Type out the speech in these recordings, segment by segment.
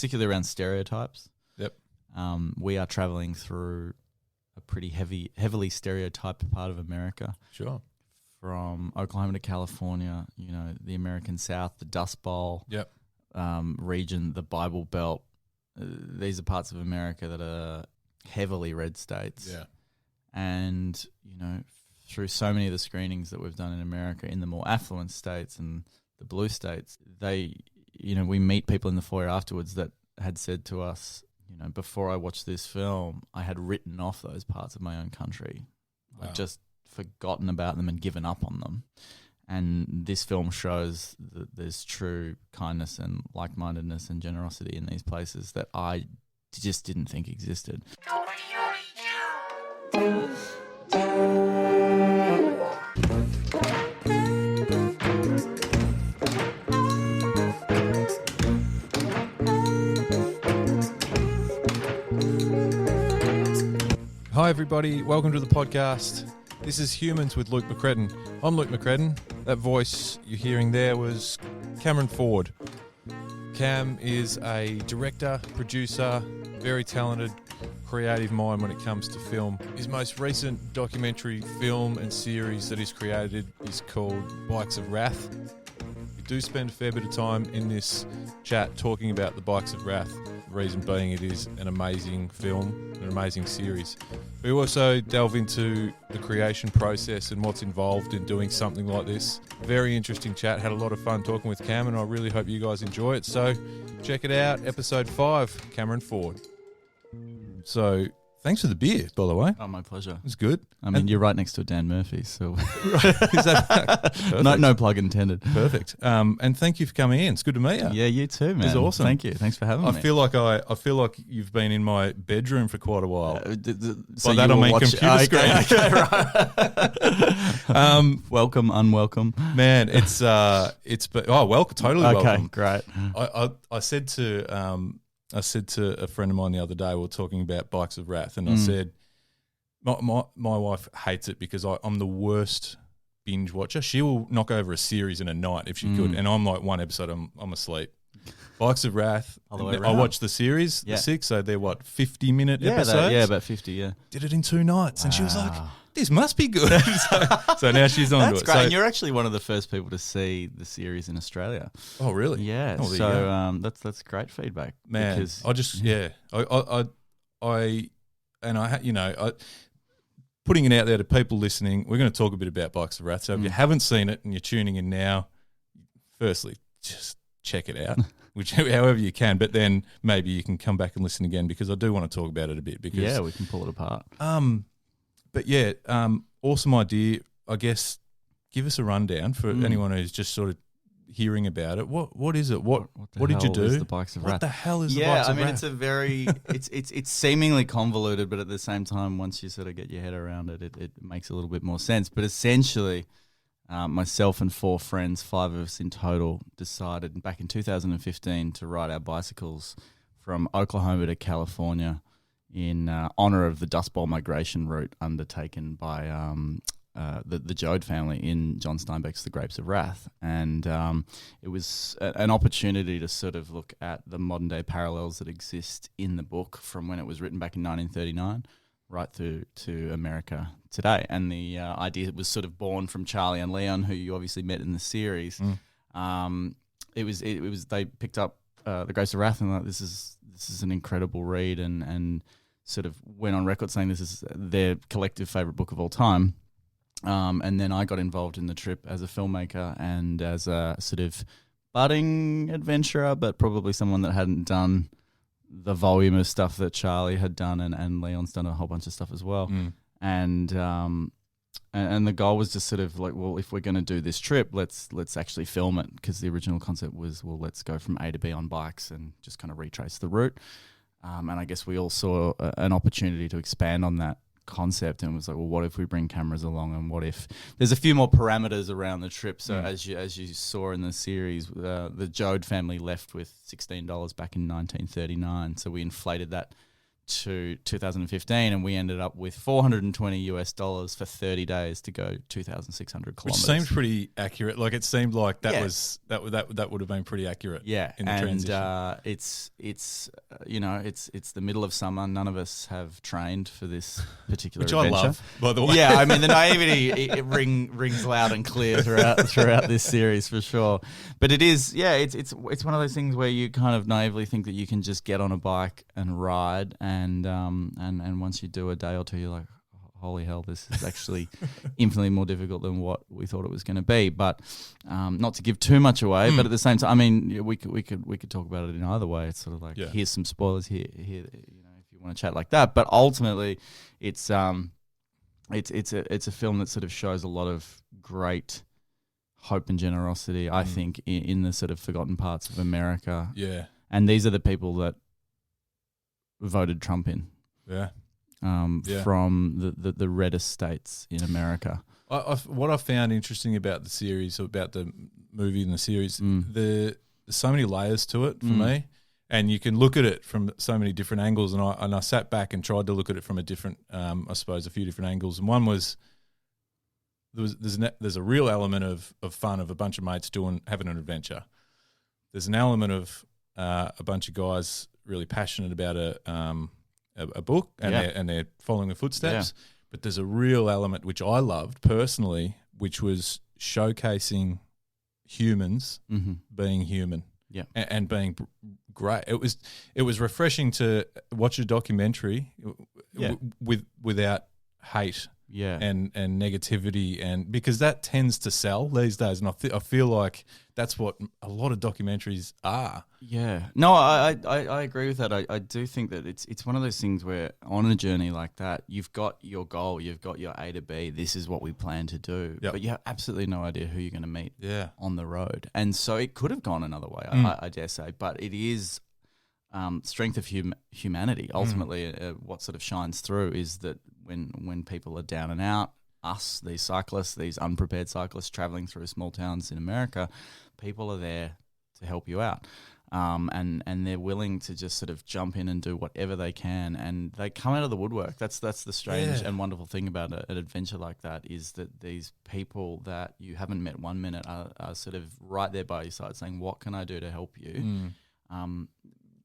particularly around stereotypes. Yep. We are traveling through a pretty heavily stereotyped part of America. Sure. From Oklahoma to California, the American South, the Dust Bowl region, the Bible Belt. These are parts of America that are heavily red states. Yeah. And, through so many of the screenings that we've done in America in the more affluent states and the blue states, we meet people in the foyer afterwards that had said to us, before I watched this film, I had written off those parts of my own country. Wow. I'd just forgotten about them and given up on them. And this film shows that there's true kindness and like-mindedness and generosity in these places that I just didn't think existed. Hi everybody, welcome to the podcast. This is Humans with Luke McCredden. I'm Luke McCredden. That voice you're hearing there was Cameron Ford. Cam is a director, producer, very talented, creative mind when it comes to film. His most recent documentary film and series that he's created is called Bikes of Wrath. We do spend a fair bit of time in this chat talking about the Bikes of Wrath. The reason being it is an amazing film, an amazing series. We also delve into the creation process and what's involved in doing something like this. Very interesting chat. Had a lot of fun talking with Cam, and I really hope you guys enjoy it. So check it out, episode 5, Cameron Ford. So thanks for the beer, by the way. Oh, my pleasure. It's good. I mean, you're right next to Dan Murphy, so Is that no plug intended. Perfect. And thank you for coming in. It's good to meet you. Yeah, you too, man. It's awesome. Thank you. Thanks for having me. I feel like you've been in my bedroom for quite a while. So By that I mean computer screen. Okay, right. Welcome, unwelcome. Man, it's welcome, totally welcome. Okay, great. I said to a friend of mine the other day, we were talking about Bikes of Wrath, and I said, my wife hates it because I'm the worst binge watcher. She will knock over a series in a night if she could, and I'm like one episode, I'm asleep. Bikes of Wrath, I watched the series, the 6, so they're 50-minute episodes? About 50, yeah. Did it in 2 nights, and she was like, this must be good. so now she's on to it. That's great. So, And you're actually one of the first people to see the series in Australia. oh, really? Yeah. Oh, there you go. That's great feedback. Man, because, putting it out there to people listening, we're going to talk a bit about Bikes of Wrath. So if you haven't seen it and you're tuning in now, firstly, just check it out, however you can. But then maybe you can come back and listen again because I do want to talk about it a bit. Because we can pull it apart. Awesome idea. I guess give us a rundown for anyone who's just sort of hearing about it. What is it? What did you do? Is the Bikes of Wrath? What the hell is the Bikes of Wrath? It's a very it's seemingly convoluted, but at the same time, once you sort of get your head around it, it makes a little bit more sense. But essentially, myself and 4 friends, 5 of us in total, decided back in 2015 to ride our bicycles from Oklahoma to California in honor of the Dust Bowl migration route undertaken by the Joad family in John Steinbeck's The Grapes of Wrath. And it was an opportunity to sort of look at the modern day parallels that exist in the book from when it was written back in 1939 right through to America today. And the idea was sort of born from Charlie and Leon, who you obviously met in the series. It was they picked up The Grapes of Wrath and like, this is an incredible read, and sort of went on record saying this is their collective favourite book of all time. And then I got involved in the trip as a filmmaker and as a sort of budding adventurer, but probably someone that hadn't done the volume of stuff that Charlie had done, and Leon's done a whole bunch of stuff as well. And the goal was just sort of like, well, if we're going to do this trip, let's actually film it, because the original concept was, well, let's go from A to B on bikes and just kind of retrace the route. And I guess we all saw an opportunity to expand on that concept, and was like, well, what if we bring cameras along, and what if there's a few more parameters around the trip? So as you saw in the series, the Joad family left with $16 back in 1939, so we inflated that to 2015, and we ended up with $420 for 30 days to go 2,600 kilometers. Which seemed pretty accurate. Like it seemed like that Yeah. was that would have been pretty accurate. Yeah, in the transition. It's the middle of summer. None of us have trained for this particular Which adventure. I love, by the way. Yeah, I mean the naivety it rings loud and clear throughout this series for sure. But it is, it's one of those things where you kind of naively think that you can just get on a bike and ride, and once you do a day or two, you're like, holy hell, this is actually infinitely more difficult than what we thought it was going to be. But not to give too much away, but at the same time, I mean, we could talk about it in either way. It's sort of like, here's some spoilers here, if you want to chat like that. But ultimately, it's a film that sort of shows a lot of great hope and generosity, I think, in the sort of forgotten parts of America. Yeah. And these are the people that voted Trump in. Yeah. From the reddest states in America. What I found interesting about the series, or about the movie and the series, there's so many layers to it for me, and you can look at it from so many different angles. And I sat back and tried to look at it from a different, I suppose, a few different angles. And one was there's a real element of fun of a bunch of mates having an adventure. There's an element of a bunch of guys really passionate about a book, and they're following the footsteps. Yeah. But there's a real element which I loved personally, which was showcasing humans being human, and being great. It was refreshing to watch a documentary without hate, and negativity, and because that tends to sell these days, and I feel like that's what a lot of documentaries are. Yeah, no, I agree with that. I do think that it's one of those things where on a journey like that, you've got your goal, you've got your A to B. This is what we plan to do, but you have absolutely no idea who you're going to meet on the road, and so it could have gone another way. I dare say, but it is strength of humanity. Ultimately, what sort of shines through is that when people are down and out, these cyclists, these unprepared cyclists traveling through small towns in America, people are there to help you out. And they're willing to just sort of jump in and do whatever they can, and they come out of the woodwork. That's the strange and wonderful thing about an adventure like that, is that these people that you haven't met 1 minute are sort of right there by your side saying, what can I do to help you?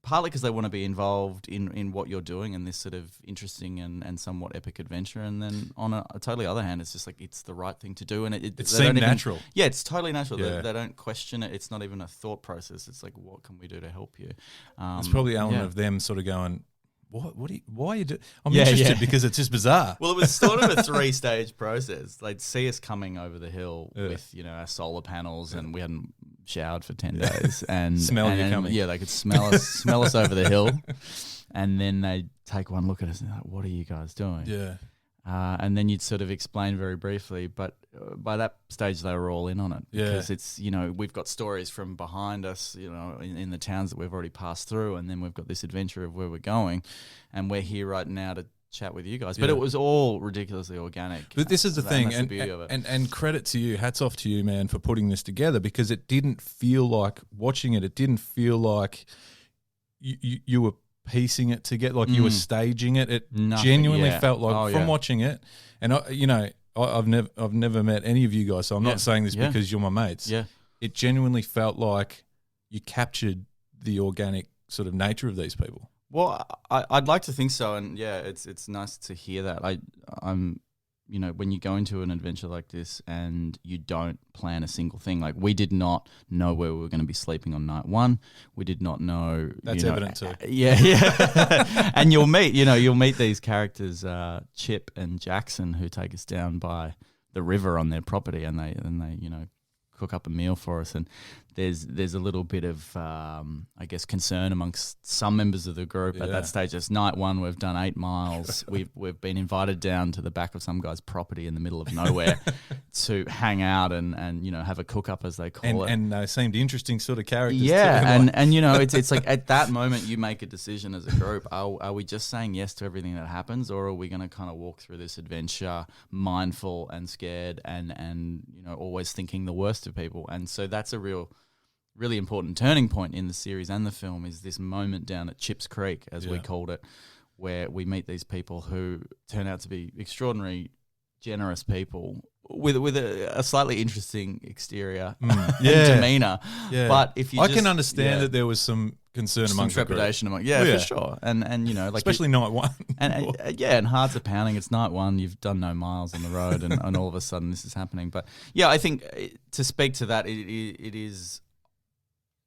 Partly because they want to be involved in what you're doing and this sort of interesting and somewhat epic adventure. And then on a totally other hand, it's just like it's the right thing to do. And it seems natural. It's totally natural. Yeah. They don't question it. It's not even a thought process. It's like, what can we do to help you? It's probably an element of them sort of going, why are you doing? I'm interested because it's just bizarre. Well, it was sort of a 3-stage process. They'd see us coming over the hill with, our solar panels, and we hadn't showered for 10 days. And smell you coming. Yeah, they could smell us over the hill. And then they'd take one look at us and like, what are you guys doing? Yeah. And then you'd sort of explain very briefly, but by that stage they were all in on it, because it's, we've got stories from behind us, in the towns that we've already passed through, and then we've got this adventure of where we're going, and we're here right now to chat with you guys. But it was all ridiculously organic. But this is the thing, the beauty of it. And credit to you, hats off to you, man, for putting this together, because it didn't feel like watching it. It didn't feel like you were piecing it together, like you were staging it. It genuinely felt like from watching it, and I've never met any of you guys, so I'm not saying this because you're my mates. Yeah, it genuinely felt like you captured the organic sort of nature of these people. Well, I'd like to think so, and it's nice to hear that. I'm when you go into an adventure like this and you don't plan a single thing, like we did not know where we were going to be sleeping on night one. We did not know. That's evident too. Yeah. And you'll meet these characters, Chip and Jackson, who take us down by the river on their property, and they cook up a meal for us. And there's a little bit of concern amongst some members of the group at that stage. It's night one. We've done 8 miles. We've been invited down to the back of some guy's property in the middle of nowhere to hang out and have a cook up, as they call it. And they seemed interesting sort of characters. Yeah, and it's like at that moment you make a decision as a group. Are we just saying yes to everything that happens, or are we going to kind of walk through this adventure mindful and scared and always thinking the worst of people? And so that's a really important turning point in the series and the film, is this moment down at Chips Creek, as we called it, where we meet these people who turn out to be extraordinary, generous people with a slightly interesting exterior and demeanor. Yeah. But if you I can understand that there was some concern some among trepidation among for sure, and like especially night one, and hearts are pounding. It's night one. You've done no miles on the road, and all of a sudden this is happening. But yeah, I think to speak to that, it is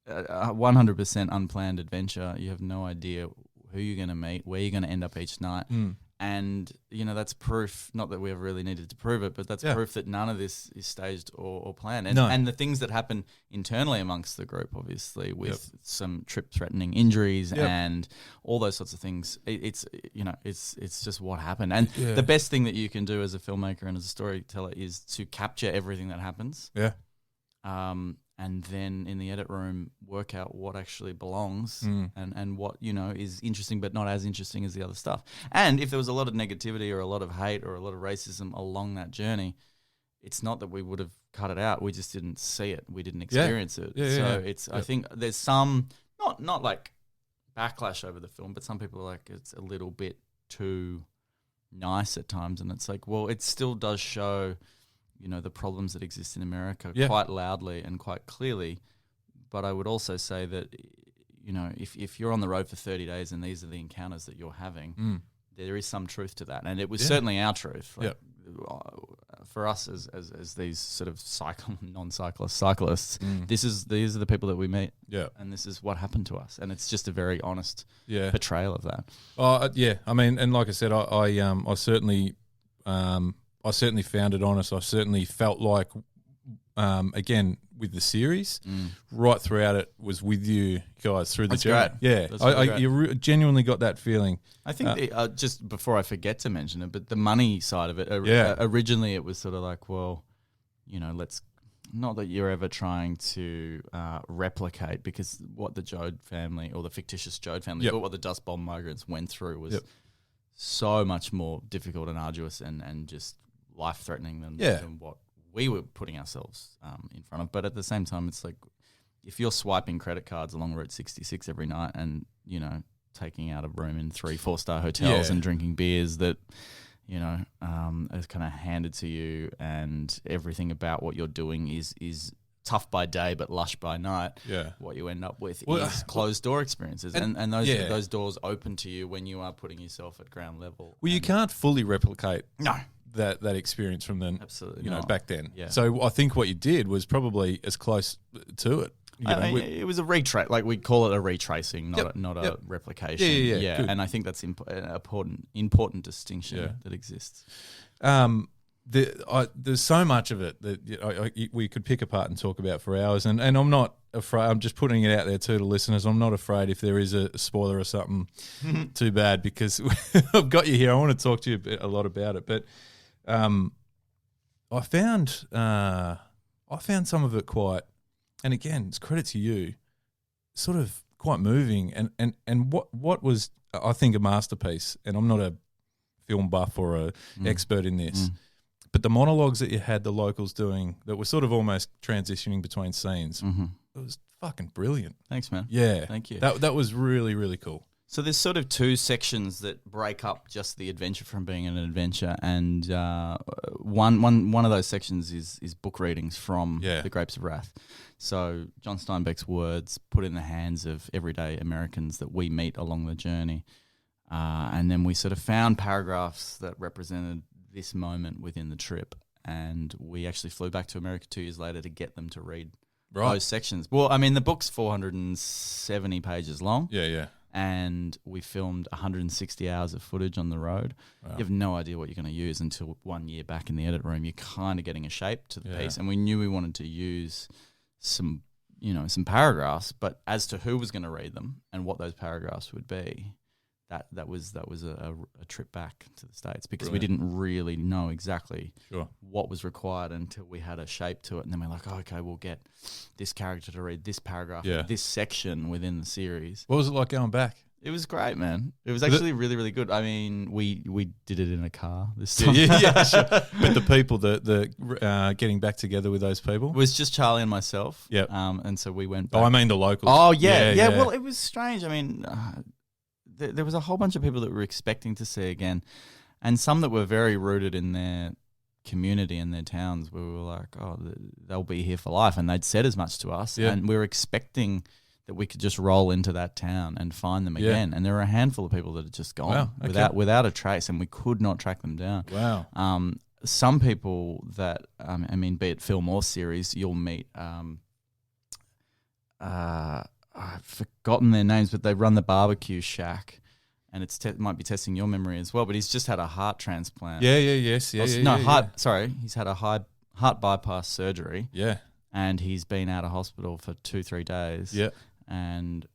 a 100% unplanned adventure. You have no idea who you're going to meet, where you're going to end up each night. And, that's proof, not that we ever really needed to prove it, but that's proof that none of this is staged or planned. And the things that happen internally amongst the group, obviously, with some trip-threatening injuries and all those sorts of things, it's just what happened. And the best thing that you can do as a filmmaker and as a storyteller is to capture everything that happens. Yeah. And then in the edit room, work out what actually belongs and what, is interesting but not as interesting as the other stuff. And if there was a lot of negativity or a lot of hate or a lot of racism along that journey, it's not that we would have cut it out. We just didn't see it. We didn't experience it. I think there's some, not like backlash over the film, but some people are like, it's a little bit too nice at times. And it's like, well, it still does show the problems that exist in America quite loudly and quite clearly. But I would also say that, if you're on the road for 30 days and these are the encounters that you're having, there is some truth to that. And it was certainly our truth. Like, for us as these sort of non-cyclists, cyclists, these are the people that we meet. Yeah. And this is what happened to us. And it's just a very honest portrayal of that. Oh, yeah. I mean, and like I said, I certainly found it honest. I certainly felt like, again, with the series, right throughout it was with you guys through the journey. Great. Yeah, really you genuinely got that feeling. I think just before I forget to mention it, but the money side of it, originally it was sort of like, well, let's not that you're ever trying to replicate, because what the Jode family or the fictitious Jode family, but what the Dust Bowl migrants went through was so much more difficult and arduous and just life-threatening than what we were putting ourselves in front of. But at the same time, it's like if you're swiping credit cards along Route 66 every night and, taking out a room in 3-4-star hotels and drinking beers that, is kind of handed to you, and everything about what you're doing is tough by day but lush by night, what you end up with is closed door experiences. And those doors open to you when you are putting yourself at ground level. Well, you can't fully replicate that experience from then, absolutely back then. Yeah. So I think what you did was probably as close to it. It was a retrace, like we call it a retracing, not a replication. Yeah. And I think that's an important distinction that exists. There's so much of it that we could pick apart and talk about for hours, and I'm not afraid. I'm just putting it out there to the listeners. I'm not afraid if there is a spoiler or something too bad, because I've got you here. I want to talk to you a lot about it, but I found some of it quite, and again, it's credit to you, sort of quite moving, and what was, I think, a masterpiece. And I'm not a film buff or a expert in this. But the monologues that you had the locals doing that were sort of almost transitioning between scenes, it was fucking brilliant. Thanks, man. Yeah. Thank you. That was really, really cool. So there's sort of two sections that break up just the adventure from being an adventure, and one of those sections is book readings from The Grapes of Wrath. So John Steinbeck's words put in the hands of everyday Americans that we meet along the journey. And then we sort of found paragraphs that represented this moment within the trip, and we actually flew back to America 2 years later to get them to read those sections. Well, I mean, the book's 470 pages long. Yeah. And we filmed 160 hours of footage on the road. Wow. You have no idea what you're going to use until 1 year back in the edit room. You're kind of getting a shape to the piece, and we knew we wanted to use some paragraphs, but as to who was going to read them and what those paragraphs would be, that was a trip back to the States, because we didn't really know exactly what was required until we had a shape to it. And then we're like, okay, we'll get this character to read this paragraph, this section within the series. What was it like going back? It was great, man. It was actually really, really good. I mean, we did it in a car this time. Yeah, sure. But the people, the getting back together with those people? It was just Charlie and myself. Yep. And so we went back. Oh, I mean the locals. Oh, yeah. Well, it was strange. I mean... there was a whole bunch of people that were expecting to see again, and some that were very rooted in their community and their towns, where we were like, oh, they'll be here for life, and they'd said as much to us, and we were expecting that we could just roll into that town and find them again. And there were a handful of people that had just gone without a trace, and we could not track them down. Wow. Some people that, be it film or series, you'll meet, I've forgotten their names, but they run the barbecue shack. And might be testing your memory as well, but he's just had a heart transplant. He's had a heart bypass surgery. Yeah. And he's been out of hospital for 2-3 days. Yeah. And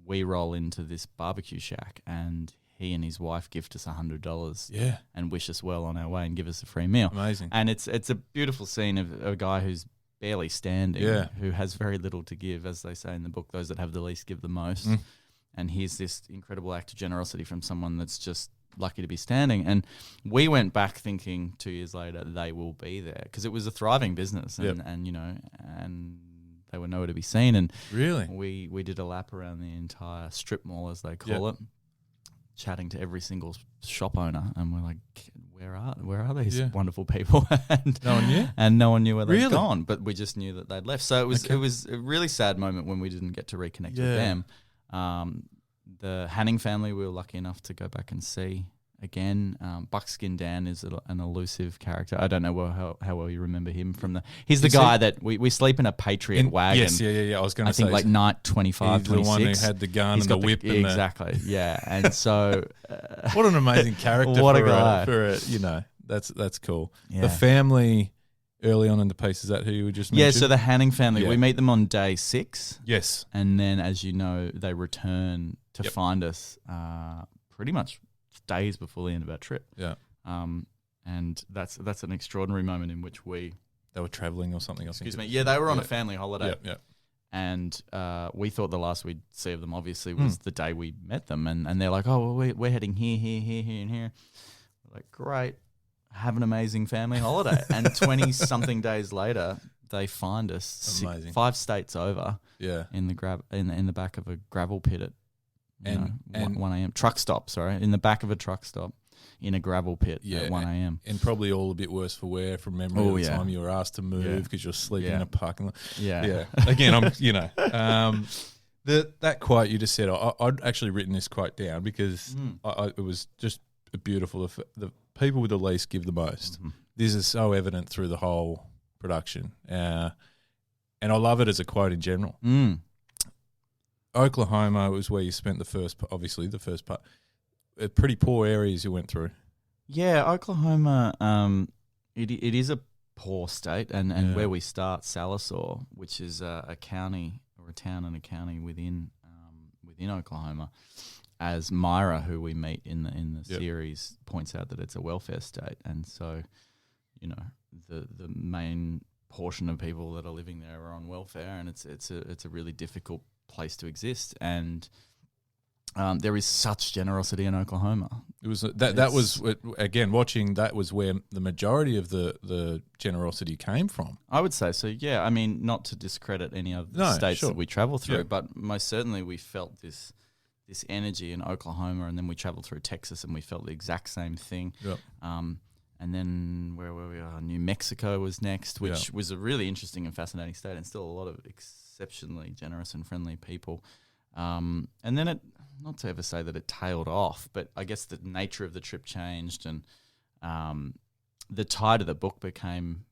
we roll into this barbecue shack, and he and his wife gift us $100. Yeah. And wish us well on our way and give us a free meal. Amazing. And it's a beautiful scene of a guy who's barely standing, who has very little to give, as they say in the book, those that have the least give the most. And here's this incredible act of generosity from someone that's just lucky to be standing. And we went back thinking 2 years later they will be there, because it was a thriving business, and they were nowhere to be seen. And really, we did a lap around the entire strip mall, as they call it, chatting to every single shop owner, and we're like, where are these wonderful people? And no one knew, no one knew where they'd gone, but we just knew that they'd left. So it was a really sad moment when we didn't get to reconnect with them. The Hanning family, we were lucky enough to go back and see again. Buckskin Dan is an elusive character. I don't know how well you remember him from he's the guy that we sleep in a Patriot wagon. Yes, yeah. I was going to say, I think like night 25, 26. The one who had the gun and the whip. Exactly, yeah. And so, what an amazing character! What a guy! That's cool. Yeah. The family early on in the piece, is that who you were just mentioning? Yeah, so the Hanning family, we meet them on day 6. Yes. And then, as you know, they return to find us pretty much days before the end of our trip. Yeah. And that's an extraordinary moment in which they were travelling or something. Excuse me. Yeah, they were on a family holiday. Yeah. And we thought the last we'd see of them, obviously, was the day we met them. And they're like, oh, well, we're heading here, and here. We're like, great. Have an amazing family holiday. And 20-something days later, they find us 5 states over in the back of a gravel pit at 1 a.m. Truck stop, in the back of a truck stop in a gravel pit at 1 a.m. And probably all a bit worse for wear from memory of the time you were asked to move because you're sleeping in a parking lot. Yeah. Again, that quote you just said, I'd actually written this quote down because it was just beautiful. The people with the least give the most. Mm-hmm. This is so evident through the whole production. And I love it as a quote in general. Oklahoma was where you spent the first part. Pretty poor areas you went through. Yeah, Oklahoma, it is a poor state. And where we start, Sallisaw, which is a county or a town and a county within Oklahoma, as Myra, who we meet in the series, points out that it's a welfare state, and so, the main portion of people that are living there are on welfare, and it's a really difficult place to exist, and there is such generosity in Oklahoma. It was that was again watching. That was where the majority of the generosity came from. I would say so. Yeah, I mean, not to discredit any of the states that we travel through, but most certainly we felt this energy in Oklahoma, and then we traveled through Texas and we felt the exact same thing. Yep. And then where were we? New Mexico was next, which was a really interesting and fascinating state, and still a lot of exceptionally generous and friendly people. And then not to ever say that it tailed off, but I guess the nature of the trip changed, and the tide of the book became,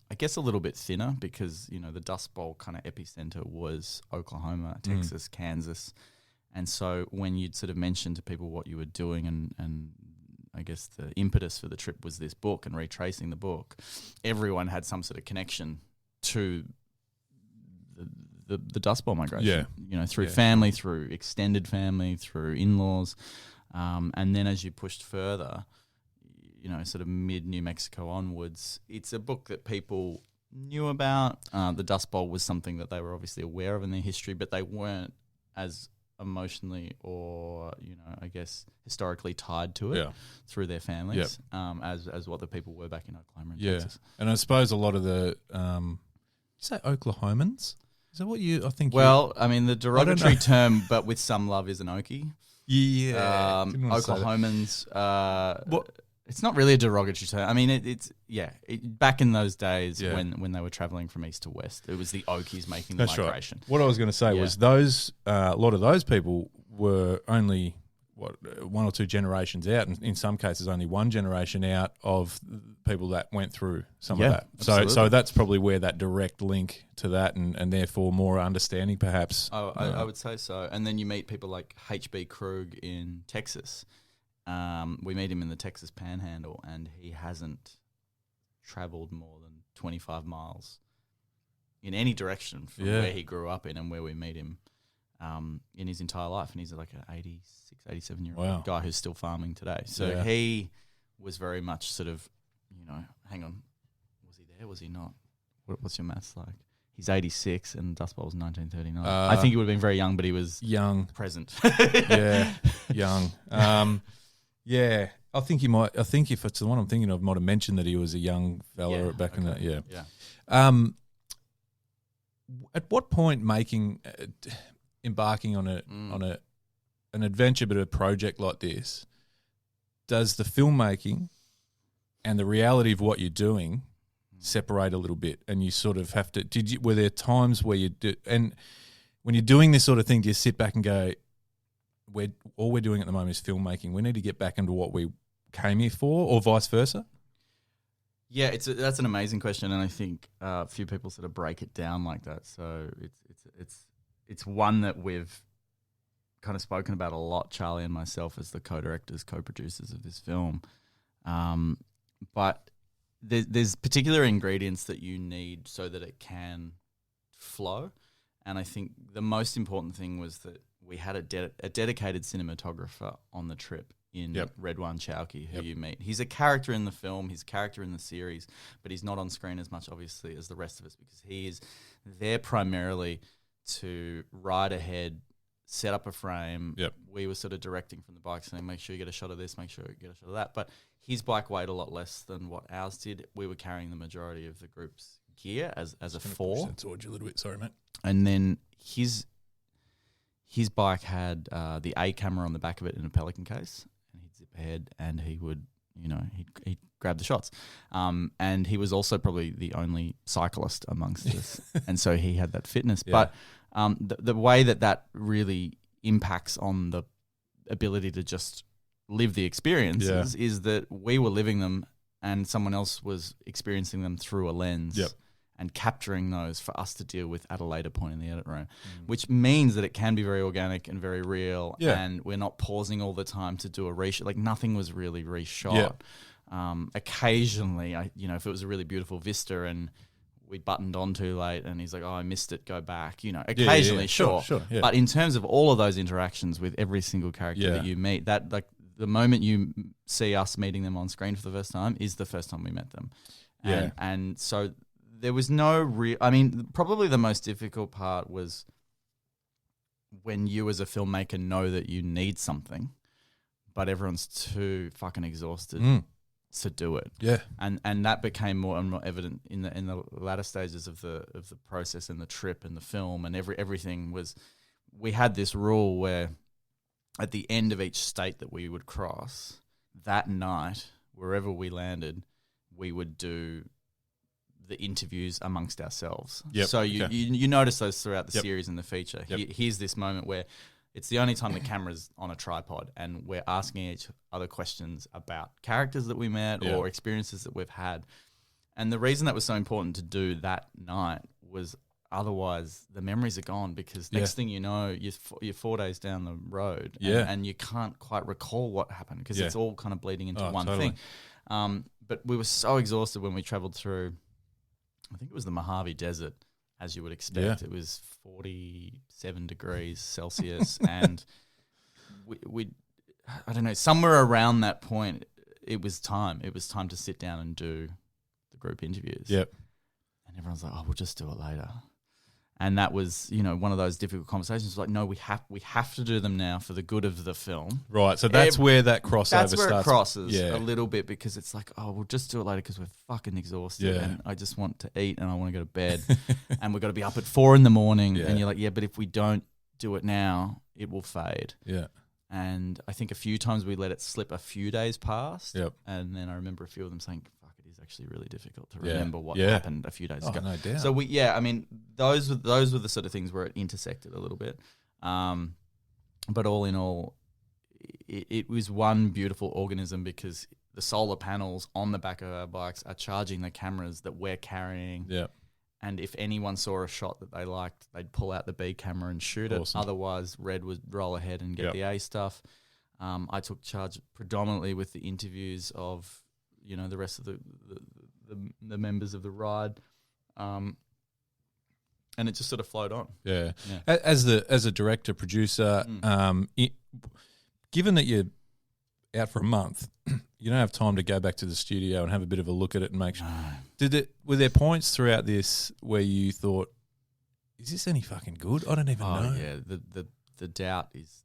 I guess, a little bit thinner because, the Dust Bowl kind of epicenter was Oklahoma, Texas, Kansas. And so when you'd sort of mention to people what you were doing, and I guess the impetus for the trip was this book and retracing the book, everyone had some sort of connection to the Dust Bowl migration. Through family, through extended family, through in-laws. And then as you pushed further, sort of mid-New Mexico onwards, it's a book that people knew about. The Dust Bowl was something that they were obviously aware of in their history, but they weren't as emotionally or, I guess, historically tied to it through their families as what the people were back in Oklahoma and Texas. And I suppose a lot of the, you say Oklahomans? Is that what you? I think. Well, I mean, the derogatory term, but with some love, is an Okie. Yeah. Oklahomans. What? It's not really a derogatory term. I mean, it's back in those days Yeah. when they were traveling from east to west, it was the Okies making the That's migration. right. What I was going to say was those a lot of those people were only one or two generations out, and in some cases only one generation out of people that went through some of that. So that's probably where that direct link to that, and therefore more understanding perhaps. Oh, I would say so. And then you meet people like H.B. Krug in Texas. We meet him in the Texas Panhandle, and he hasn't traveled more than 25 miles in any direction from where he grew up in and where we meet him in his entire life. And he's like an 86, 87-year-old guy who's still farming today. So he was very much sort of, hang on, was he there? Was he not? What's your maths like? He's 86 and Dust Bowl was 1939. I think he would have been very young, but he was young, present. Young. Yeah, I think he might. I think if it's the one I'm thinking of, might have mentioned that he was a young fella back in that. Yeah. At what point embarking on an adventure, but a project like this, does the filmmaking and the reality of what you're doing separate a little bit, and you sort of have to? Were there times where you do, and when you're doing this sort of thing, do you sit back and go, all we're doing at the moment is filmmaking. We need to get back into what we came here for, or vice versa? Yeah, that's an amazing question, and I think a few people sort of break it down like that. So it's one that we've kind of spoken about a lot, Charlie and myself, as the co-directors, co-producers of this film. But there's particular ingredients that you need so that it can flow, and I think the most important thing was that we had a dedicated cinematographer on the trip in Redwan Chowki, who you meet. He's a character in the film, he's a character in the series, but he's not on screen as much, obviously, as the rest of us, because he is there primarily to ride ahead, set up a frame. We were sort of directing from the bike, saying, make sure you get a shot of this, make sure you get a shot of that. But his bike weighed a lot less than what ours did. We were carrying the majority of the group's gear as a four. Push that towards you a little bit, sorry, mate. And then his bike had the A camera on the back of it in a Pelican case, and he'd zip ahead and he would, he'd grab the shots. And he was also probably the only cyclist amongst us, and so he had that fitness. But the way that really impacts on the ability to just live the experiences is that we were living them and someone else was experiencing them through a lens. And capturing those for us to deal with at a later point in the edit room, which means that it can be very organic and very real, and we're not pausing all the time to do a reshot. Like, nothing was really reshot. Occasionally, if it was a really beautiful vista and we buttoned on too late and he's like, oh, I missed it, go back, occasionally, sure. But in terms of all of those interactions with every single character that you meet, that like the moment you see us meeting them on screen for the first time is the first time we met them. And so there was no real... I mean, probably the most difficult part was when you as a filmmaker know that you need something, but everyone's too fucking exhausted to do it. And that became more and more evident in the latter stages of the process and the trip and the film, and everything was... We had this rule where at the end of each state that we would cross, that night, wherever we landed, we would do the interviews amongst ourselves. So you notice those throughout the series and the feature. Here's this moment where it's the only time the camera's on a tripod and we're asking each other questions about characters that we met or experiences that we've had. And the reason that was so important to do that night was otherwise the memories are gone, because next thing you know, you're 4 days down the road and you can't quite recall what happened because it's all kind of bleeding into one thing. But we were so exhausted when we traveled through, I think it was the Mojave Desert, as you would expect. It was 47 degrees Celsius, and we I don't know, somewhere around that point, it was time. It was time to sit down and do the group interviews. And everyone's like, oh, we'll just do it later. And that was, one of those difficult conversations. Like, no, we have to do them now for the good of the film. Right. So that's where that crossover starts. That's where it crosses a little bit, because it's like, oh, we'll just do it later because we're fucking exhausted and I just want to eat and I want to go to bed and we've got to be up at 4 a.m. And you're like, yeah, but if we don't do it now, it will fade. Yeah. And I think a few times we let it slip a few days past. Yep. And then I remember a few of them saying, is actually really difficult to remember what Yeah. happened a few days ago. No doubt. So those were the sort of things where it intersected a little bit. But all in all, it was one beautiful organism, because the solar panels on the back of our bikes are charging the cameras that we're carrying. Yeah. And if anyone saw a shot that they liked, they'd pull out the B camera and shoot it. Otherwise, Red would roll ahead and get the A stuff. I took charge predominantly with the interviews of the rest of the members of the ride, and it just sort of flowed on. Yeah. As a director producer, given that you're out for a month, you don't have time to go back to the studio and have a bit of a look at it and make sure. Were there points throughout this where you thought, is this any fucking good? I don't even know. Yeah, the doubt is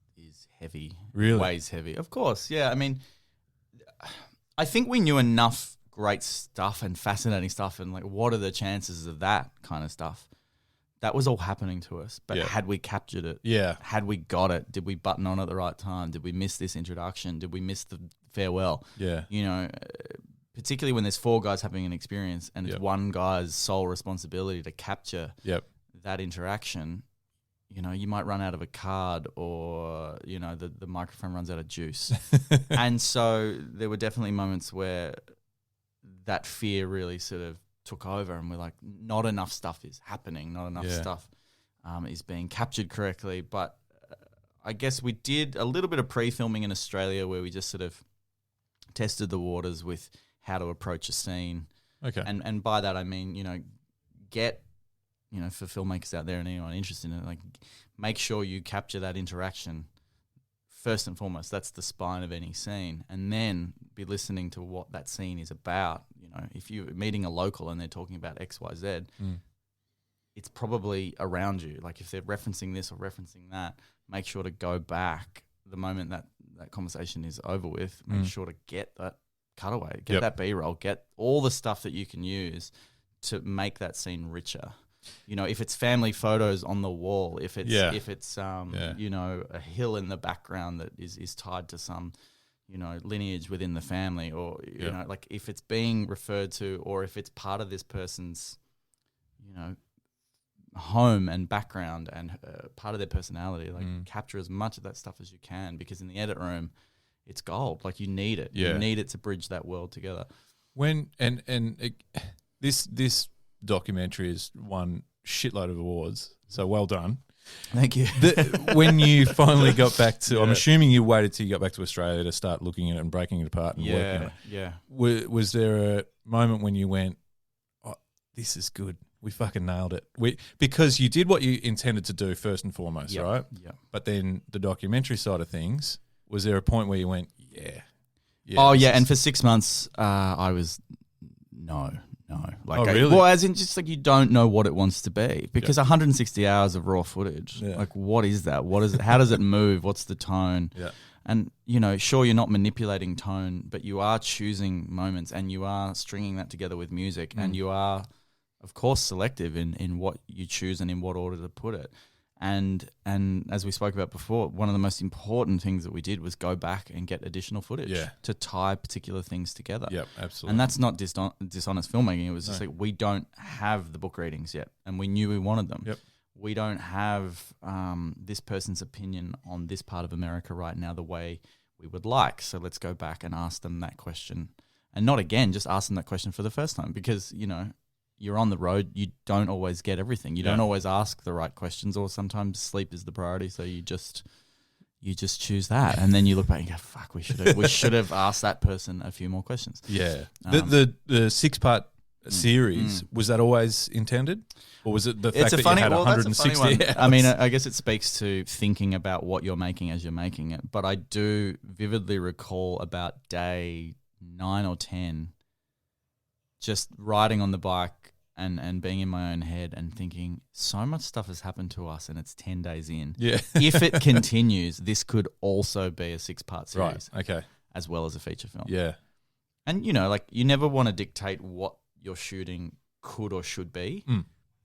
heavy. Really? Weighs heavy. Of course. Yeah. I mean, I think we knew enough great stuff and fascinating stuff, and like, what are the chances of that kind of stuff? That was all happening to us. But had we captured it? Yeah. Had we got it? Did we button on at the right time? Did we miss this introduction? Did we miss the farewell? Yeah. Particularly when there's 4 guys having an experience and it's one guy's sole responsibility to capture that interaction. You might run out of a card, or, the microphone runs out of juice. And so there were definitely moments where that fear really sort of took over, and we're like, not enough stuff is happening, not enough stuff is being captured correctly. But I guess we did a little bit of pre-filming in Australia where we just sort of tested the waters with how to approach a scene. Okay. And by that I mean, for filmmakers out there and anyone interested in it, like, make sure you capture that interaction first and foremost. That's the spine of any scene. And then be listening to what that scene is about. If you're meeting a local and they're talking about X, Y, Z, it's probably around you. Like, if they're referencing this or referencing that, make sure to go back the moment that conversation is over with. Make sure to get that cutaway, get that B-roll, get all the stuff that you can use to make that scene richer. If it's family photos on the wall, if it's a hill in the background that is tied to some lineage within the family, or like, if it's being referred to, or if it's part of this person's home and background and part of their personality, like, capture as much of that stuff as you can, because in the edit room it's gold. Like, you need it. You need it to bridge that world together. This documentary has won shitload of awards, so well done. Thank you. When you finally got back to, I'm assuming you waited till you got back to Australia to start looking at it and breaking it apart and working on it. Yeah. Was there a moment when you went, oh, this is good, we fucking nailed it? Because you did what you intended to do first and foremost, right? Yeah. But then the documentary side of things, was there a point where you went, and for 6 months, I was no. Like, really? Well, as in, just like, you don't know what it wants to be, because 160 hours of raw footage. Yeah. Like, what is that? What is it? How does it move? What's the tone? Yeah. And, sure, you're not manipulating tone, but you are choosing moments, and you are stringing that together with music, and you are, of course, selective in what you choose and in what order to put it. And as we spoke about before, one of the most important things that we did was go back and get additional footage to tie particular things together. Yep, absolutely. And that's not dishonest filmmaking. It was just like, we don't have the book readings yet, and we knew we wanted them. Yep. We don't have this person's opinion on this part of America right now the way we would like. So let's go back and ask them that question. And not again, just ask them that question for the first time, because, you're on the road, you don't always get everything. You don't always ask the right questions, or sometimes sleep is the priority, so you just choose that, and then you look back and go, "Fuck, we should have asked that person a few more questions." Yeah, the 6-part series, was that always intended, or was it the fact that you had 160 hours? I mean, I guess it speaks to thinking about what you're making as you're making it. But I do vividly recall about day 9 or 10, just riding on the bike and being in my own head and thinking so much stuff has happened to us and it's 10 days in. Yeah. If it continues, this could also be a 6-part series. Right. Okay. As well as a feature film. Yeah. And, like you never want to dictate what you're shooting could or should be.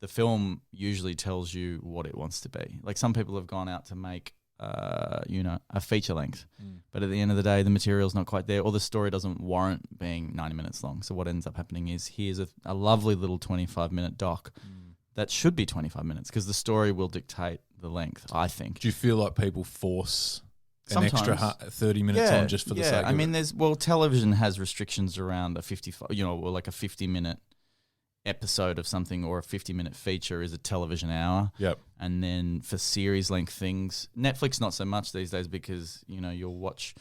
The film usually tells you what it wants to be. Like some people have gone out to make, a feature length. But at the end of the day, the material's not quite there or the story doesn't warrant being 90 minutes long. So what ends up happening is here's a lovely little 25-minute doc that should be 25 minutes because the story will dictate the length, I think. Do you feel like people force Sometimes. an extra 30 minutes on just for the sake of it? Television has restrictions around a 55, or like a 50-minute episode of something or a 50-minute feature is a television hour. Yep. And then for series length things, Netflix not so much these days because, you'll watch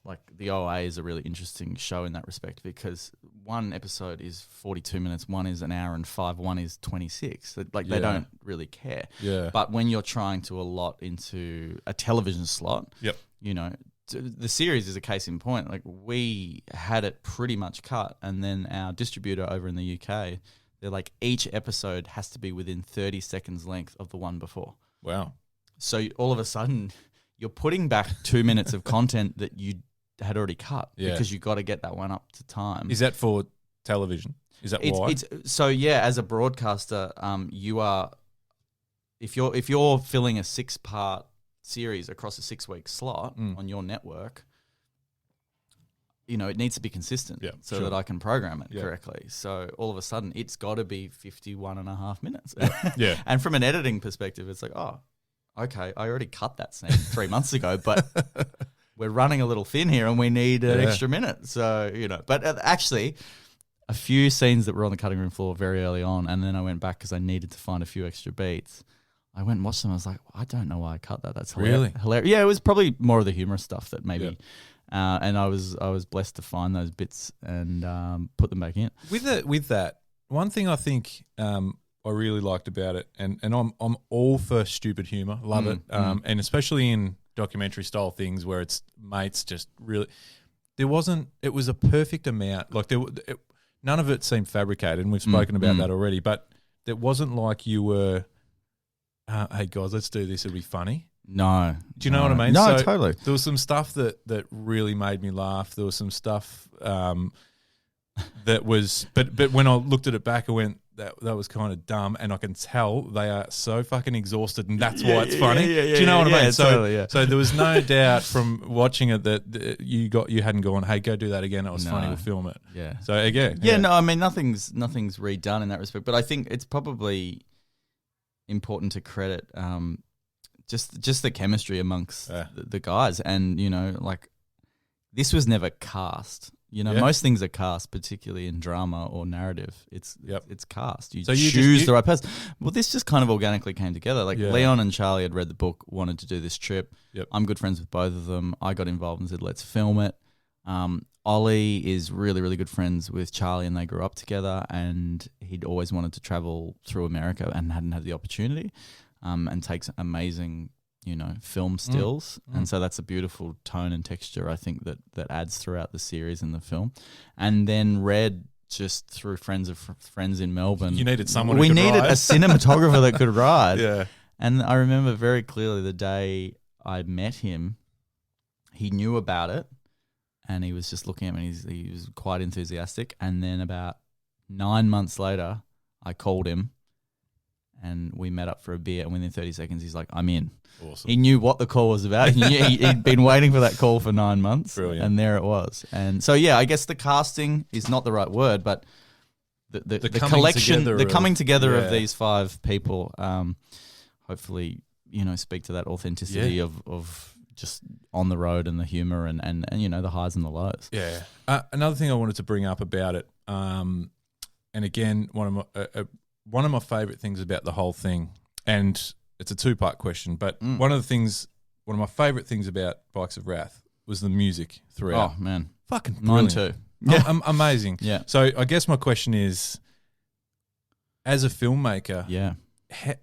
like the OA is a really interesting show in that respect because one episode is 42 minutes, one is an hour and 5, one is 26. Like they don't really care. Yeah. But when you're trying to allot into a television slot, yep. The series is a case in point. Like we had it pretty much cut, and then our distributor over in the UK, they're like each episode has to be within 30 seconds length of the one before. Wow! So all of a sudden, you're putting back 2 minutes of content that you had already cut because you got to get that one up to time. Is that for television? Is that why? As a broadcaster, you are if you're filling a 6-part series across a 6-week slot on your network, it needs to be consistent so that I can program it correctly. So all of a sudden it's got to be 51 and a half minutes. Yeah. And from an editing perspective, it's like, oh, okay, I already cut that scene 3 months ago, but we're running a little thin here and we need an extra minute. So, but actually a few scenes that were on the cutting room floor very early on, and then I went back because I needed to find a few extra beats. I went and watched them. I was like, I don't know why I cut that. That's hilarious. Hilarious. Yeah, it was probably more of the humorous stuff that maybe, and I was blessed to find those bits and put them back in. With that, one thing I think I really liked about it, and I'm all for stupid humor, love it, and especially in documentary style things where it's mates just really. It was a perfect amount. Like none of it seemed fabricated, and we've spoken about that already. But it wasn't like you were. Hey guys, let's do this. It'll be funny. No. Do you know what I mean? No, totally. There was some stuff that really made me laugh. There was some stuff that was, but when I looked at it back, I went, that was kind of dumb, and I can tell they are so fucking exhausted, and that's why it's funny. Do you know what I mean? So there was no doubt from watching it that you hadn't gone, hey, go do that again. It was funny. We'll film it. Yeah. So again, no, I mean nothing's redone in that respect, but I think it's probably important to credit just the chemistry amongst the guys, and like this was never cast. Most things are cast, particularly in drama or narrative. It's cast. You choose the right person. Well, this just kind of organically came together. Like Leon and Charlie had read the book, wanted to do this trip. Yep. I'm good friends with both of them. I got involved and said, let's film it. Ollie is really, really good friends with Charlie, and they grew up together, and he'd always wanted to travel through America and hadn't had the opportunity, and takes amazing, film stills. And so that's a beautiful tone and texture, I think, that adds throughout the series and the film. And then Red, just through friends of friends in Melbourne. You needed someone We who could needed ride. a cinematographer that could ride. Yeah. And I remember very clearly the day I met him, he knew about it. And he was just looking at me. He was quite enthusiastic. And then about 9 months later, I called him, and we met up for a beer. And within 30 seconds, he's like, "I'm in." Awesome. He knew what the call was about. He'd been waiting for that call for 9 months. Brilliant. And there it was. And so, I guess the casting is not the right word, but the collection, the coming together of these 5 people, hopefully, speak to that authenticity of just on the road and the humor and the highs and the lows. Yeah. Another thing I wanted to bring up about it, and again, one of my favorite things about the whole thing, and it's a 2-part question, but one of my favorite things about Bikes of Wrath was the music throughout. Oh man, fucking brilliant. Mine too. Yeah, amazing. Yeah. So I guess my question is, as a filmmaker,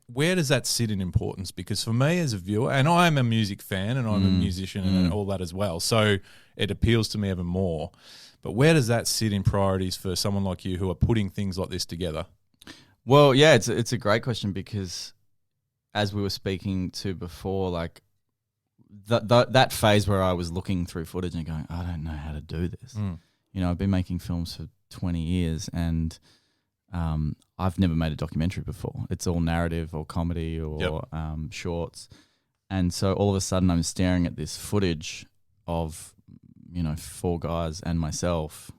where does that sit in importance? Because for me as a viewer, and I am a music fan and I'm a musician and all that as well, so it appeals to me even more. But where does that sit in priorities for someone like you who are putting things like this together? Well, yeah, it's a great question because as we were speaking to before, like that phase where I was looking through footage and going, I don't know how to do this. You know, I've been making films for 20 years and I've never made a documentary before. It's all narrative or comedy or shorts. And so all of a sudden I'm staring at this footage of, you know, 4 guys and myself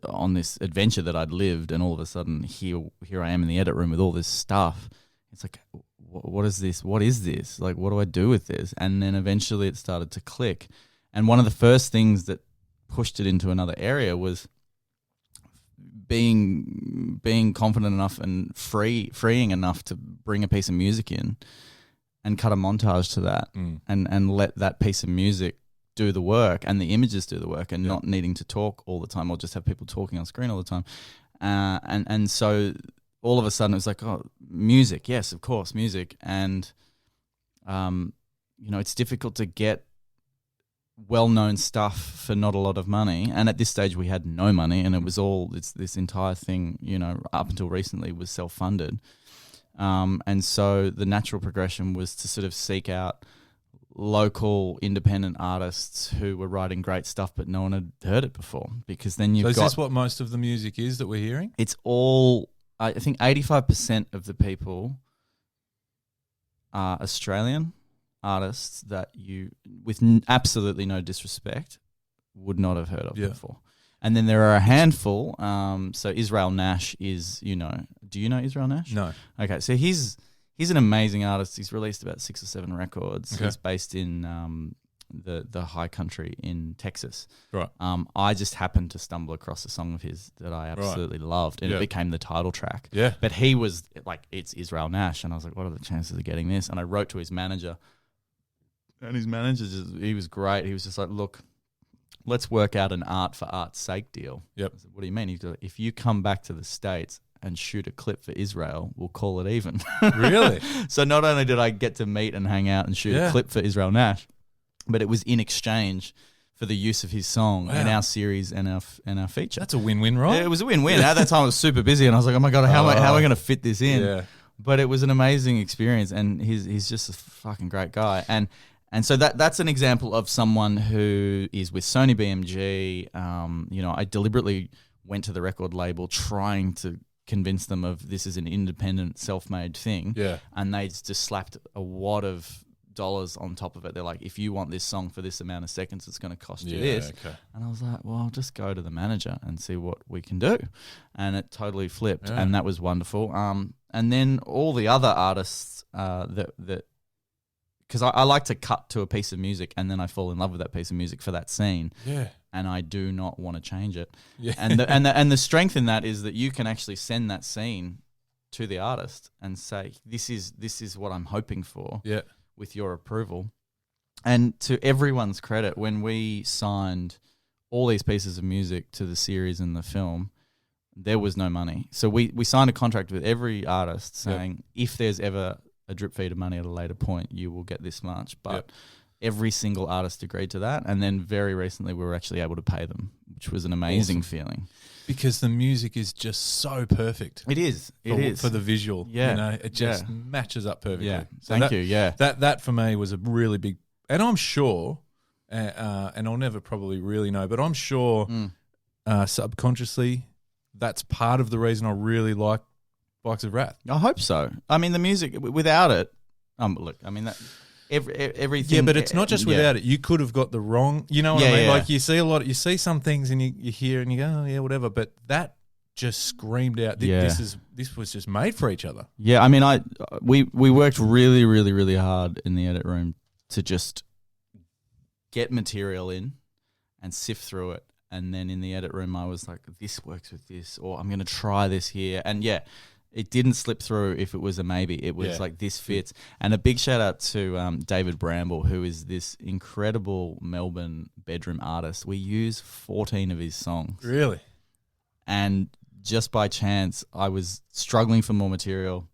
on this adventure that I'd lived, and all of a sudden here I am in the edit room with all this stuff. It's like, what is this? What is this? Like, what do I do with this? And then eventually it started to click. And one of the first things that pushed it into another area was being confident enough and freeing enough to bring a piece of music in and cut a montage to that and let that piece of music do the work and the images do the work, and not needing to talk all the time or just have people talking on screen all the time. And so all of a sudden it was like, oh, music. Yes, of course, music. And, you know, it's difficult to get well-known stuff for not a lot of money. And at this stage we had no money, and it was all, this entire thing, you know, up until recently was self-funded. And so the natural progression was to sort of seek out local independent artists who were writing great stuff, but no one had heard it before, because then you've got... So is this what most of the music is that we're hearing? It's all... I think 85% of the people are Australian artists that you, with absolutely no disrespect, would not have heard of before. And then there are a handful. So Israel Nash is, you know... Do you know Israel Nash? No. Okay, so he's an amazing artist. He's released about 6 or 7 records. Okay. He's based in the high country in Texas. Right. I just happened to stumble across a song of his that I absolutely loved, and it became the title track. Yeah. But he was like, it's Israel Nash, and I was like, what are the chances of getting this? And I wrote to his manager, and his manager he was great. He was just like, look, let's work out an art for art's sake deal. Yep. I said, what do you mean? He's like, if you come back to the States and shoot a clip for Israel, we'll call it even. Really? So not only did I get to meet and hang out and shoot a clip for Israel Nash, but it was in exchange for the use of his song in our series and our feature. That's a win-win, right? Yeah, it was a win-win. At that time I was super busy, and I was like, oh my God, how am I going to fit this in? Yeah. But it was an amazing experience, and he's just a fucking great guy. And so that's an example of someone who is with Sony BMG. You know, I deliberately went to the record label trying to convince them of this is an independent, self-made thing. Yeah. And they just slapped a wad of dollars on top of it. They're like, if you want this song for this amount of seconds, it's going to cost you this. Okay. And I was like, well, I'll just go to the manager and see what we can do. And it totally flipped, and that was wonderful. And then all the other artists that because I like to cut to a piece of music and then I fall in love with that piece of music for that scene. Yeah. And I do not want to change it. Yeah. And the strength in that is that you can actually send that scene to the artist and say, this is what I'm hoping for. Yeah. With your approval. And to everyone's credit, when we signed all these pieces of music to the series and the film, there was no money. So we signed a contract with every artist saying, if there's ever a drip feed of money at a later point, you will get this much. But every single artist agreed to that. And then very recently we were actually able to pay them, which was an amazing feeling. Because the music is just so perfect. It is. For the visual. Yeah. You know, it just matches up perfectly. Yeah. So Thank you. Yeah. That for me was a really big, and I'm sure, and I'll never probably really know, but I'm sure subconsciously that's part of the reason I really like Bikes of Wrath. I hope so. I mean, the music, without it, look, I mean, that everything. Yeah, but it's not just without it. You could have got the wrong, you know what I mean? Yeah. Like you see some things and you hear and you go, oh yeah, whatever. But that just screamed out, this was just made for each other. Yeah, I mean, we worked really, really, really hard in the edit room to just get material in and sift through it. And then in the edit room, I was like, this works with this, or I'm going to try this here. And it didn't slip through if it was a maybe. It was like, this fits. And a big shout out to David Bramble, who is this incredible Melbourne bedroom artist. We use 14 of his songs. Really? And just by chance, I was struggling for more material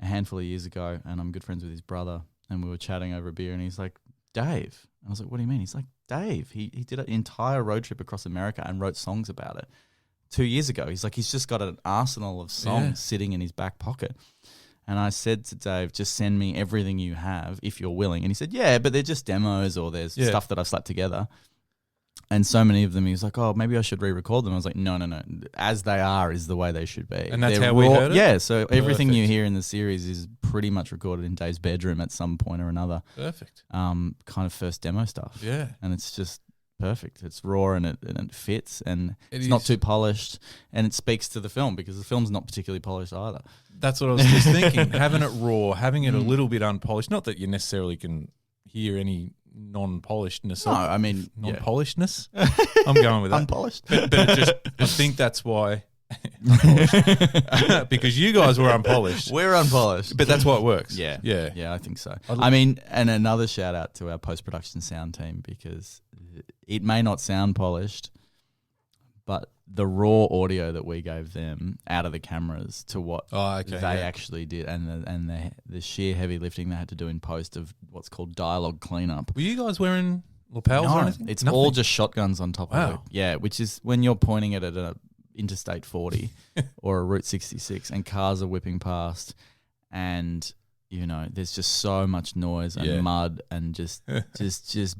a handful of years ago, and I'm good friends with his brother, and we were chatting over a beer, and he's like, Dave. And I was like, what do you mean? He's like, Dave, he did an entire road trip across America and wrote songs about it 2 years ago. He's like, he's just got an arsenal of songs sitting in his back pocket. And I said to Dave, just send me everything you have if you're willing. And he said, yeah, but they're just demos or there's stuff that I've slapped together. And so many of them, he was like, oh, maybe I should re-record them. I was like, no. As they are is the way they should be. And that's how we heard it? Yeah, so everything you hear in the series is pretty much recorded in Dave's bedroom at some point or another. Perfect. Kind of first demo stuff. Yeah. And it's just perfect. It's raw and it fits and it's not too polished and it speaks to the film because the film's not particularly polished either. That's what I was just thinking. Having it raw, having it a little bit unpolished. Not that you necessarily can hear any non-polishedness. No, I mean non-polishedness. I'm going with that. Unpolished. But it just, I think that's why. Because you guys were unpolished. We're unpolished. But that's why it works. Yeah, I think so. I mean, and another shout out to our post-production sound team because it may not sound polished, but the raw audio that we gave them out of the cameras to what they actually did and the sheer heavy lifting they had to do in post of what's called dialogue cleanup. Were you guys wearing lapels or anything? It's all just shotguns on top of it. Yeah, which is when you're pointing it at a Interstate 40 or a Route 66 and cars are whipping past and you know there's just so much noise and mud and just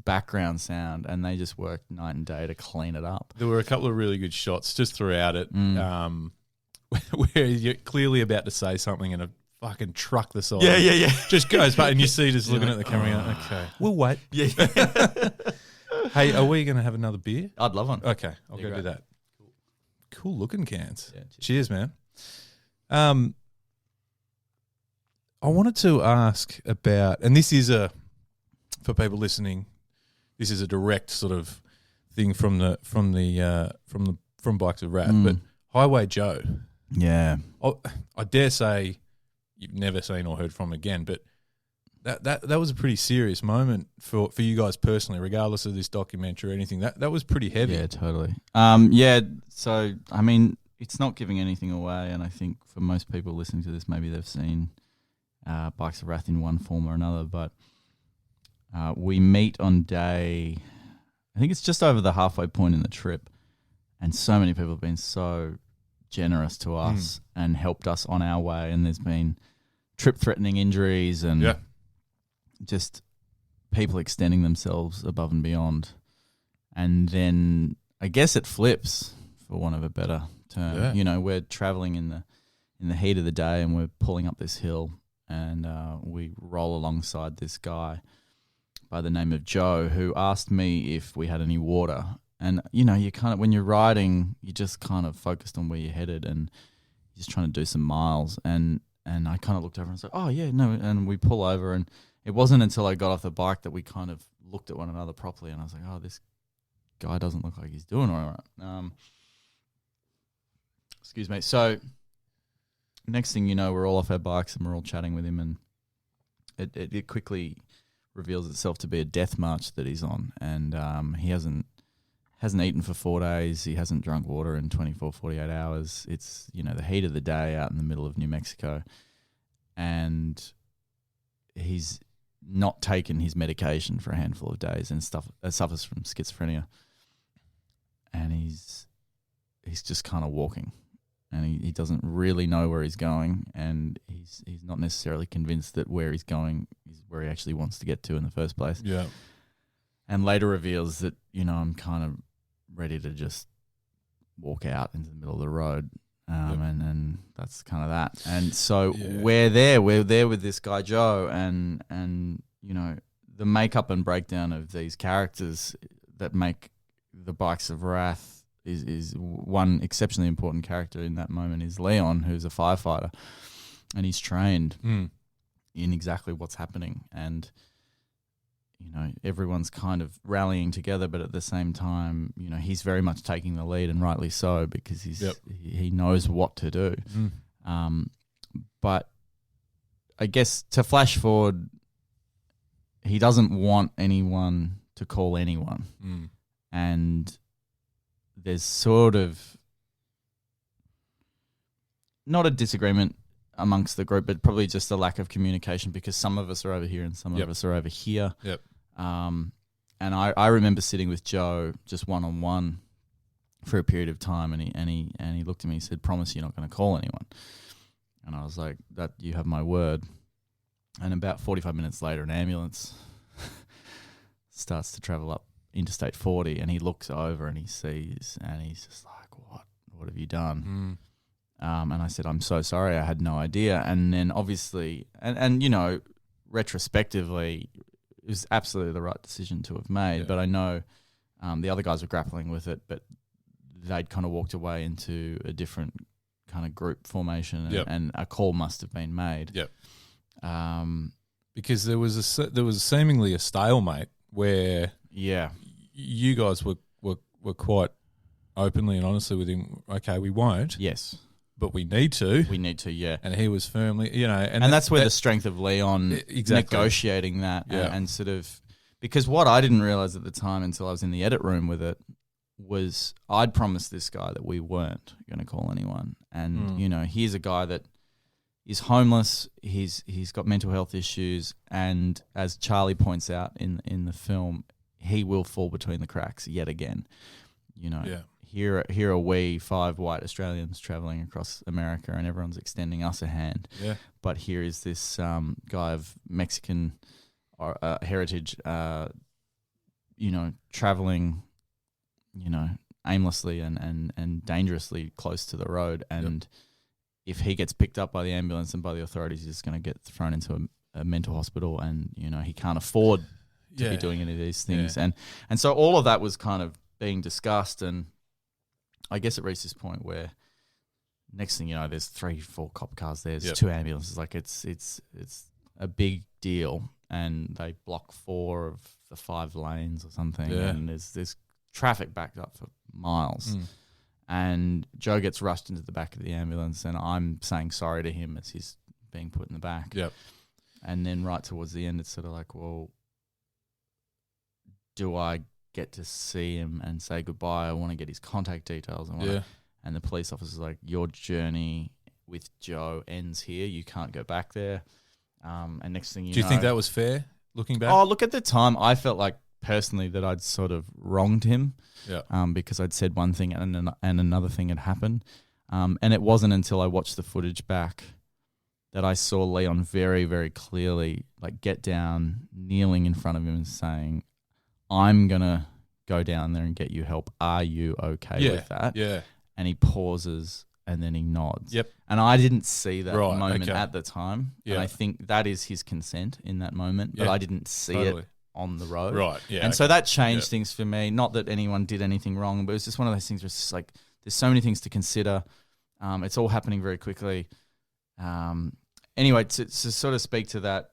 background sound and they just worked night and day to clean it up. There were a couple of really good shots just throughout it where you're clearly about to say something and a fucking truck the side just goes back and you see just looking at the camera going, okay, we'll wait. Hey, are we going to have another beer? I'd love one. Okay, I'll go do that. Cool looking cans. Yeah, cheers, man. I wanted to ask about, and this is for people listening, this is a direct sort of thing from Bikes of Wrath, but Highway Joe. Yeah, I dare say you've never seen or heard from again, but that was a pretty serious moment for you guys personally, regardless of this documentary or anything. That was pretty heavy. Yeah, totally. So I mean, it's not giving anything away, and I think for most people listening to this, maybe they've seen Bikes of Wrath in one form or another. But we meet on day, I think it's just over the halfway point in the trip, and so many people have been so generous to us and helped us on our way. And there's been trip-threatening injuries and just people extending themselves above and beyond. And then I guess it flips, for want of a better term. Yeah. You know, we're traveling in the heat of the day and we're pulling up this hill and we roll alongside this guy by the name of Joe who asked me if we had any water. And, you know, you kind of, when you're riding, you just kind of focused on where you're headed and you're just trying to do some miles. And I kind of looked over and said, oh, yeah, no. And we pull over and it wasn't until I got off the bike that we kind of looked at one another properly and I was like, oh, this guy doesn't look like he's doing all right. Excuse me. So next thing you know, we're all off our bikes and we're all chatting with him and it quickly reveals itself to be a death march that he's on. And he hasn't eaten for 4 days. He hasn't drunk water in 24, 48 hours. It's, you know, the heat of the day out in the middle of New Mexico. And he's not taken his medication for a handful of days and suffers from schizophrenia. And he's just kind of walking. And he doesn't really know where he's going. And he's not necessarily convinced that where he's going is where he actually wants to get to in the first place. Yeah. And later reveals that, you know, I'm kind of ready to just walk out into the middle of the road. And that's kind of that. And so we're there with this guy, Joe, and, you know, the makeup and breakdown of these characters that make the Bikes of Wrath is one exceptionally important character in that moment is Leon, who's a firefighter, and he's trained in exactly what's happening. And, you know, everyone's kind of rallying together, but at the same time, you know, he's very much taking the lead, and rightly so, because he knows what to do. But I guess to flash forward, he doesn't want anyone to call anyone. And there's sort of not a disagreement amongst the group, but probably just a lack of communication because some of us are over here and some of us are over here. And And I remember sitting with Joe just one-on-one for a period of time, and he looked at me and said, "Promise you're not going to call anyone." And I was like, "That you have my word." And about 45 minutes later, an ambulance starts to travel up Interstate 40, and he looks over and he sees, and he's just like, "What have you done?" And I said, "I'm so sorry, I had no idea." And then obviously, and you know, retrospectively, it was absolutely the right decision to have made. Yeah. But I know the other guys were grappling with it, but they'd kind of walked away into a different kind of group formation, and a call must have been made. Yep. Because there was seemingly a stalemate where you guys were quite openly and honestly with him. Okay, we won't. Yes. But we need to. We need to, yeah. And he was firmly, you know, and that's where the strength of Leon negotiating that and sort of, because what I didn't realize at the time until I was in the edit room with it was I'd promised this guy that we weren't going to call anyone. And, you know, here's a guy that is homeless. He's got mental health issues. And as Charlie points out in the film, he will fall between the cracks yet again. You know, here are we, 5 white Australians traveling across America, and everyone's extending us a hand. Yeah. But here is this guy of Mexican heritage, you know, traveling, you know, aimlessly and dangerously close to the road. And if he gets picked up by the ambulance and by the authorities, he's just going to get thrown into a mental hospital, and, you know, he can't afford to be doing any of these things. And so all of that was kind of being discussed, and I guess it reached this point where next thing you know, there's 3-4 cop cars there, there's 2 ambulances, like it's a big deal, and they block 4 of the 5 lanes or something, and there's traffic backed up for miles. And Joe gets rushed into the back of the ambulance, and I'm saying sorry to him as he's being put in the back. And then right towards the end, it's sort of like, well, do I get to see him and say goodbye? I want to get his contact details. And the police officer's like, your journey with Joe ends here. You can't go back there. And next thing you know... Do you think that was fair, looking back? Oh, look, at the time, I felt like personally that I'd sort of wronged him because I'd said one thing and another thing had happened. And it wasn't until I watched the footage back that I saw Leon very, very clearly like get down, kneeling in front of him and saying, I'm going to go down there and get you help. Are you okay with that? Yeah. And he pauses and then he nods. And I didn't see that moment at the time. And I think that is his consent in that moment, but I didn't see it on the road. And so that changed things for me. Not that anyone did anything wrong, but it was just one of those things where it's just like, there's so many things to consider. It's all happening very quickly. Anyway, to sort of speak to that,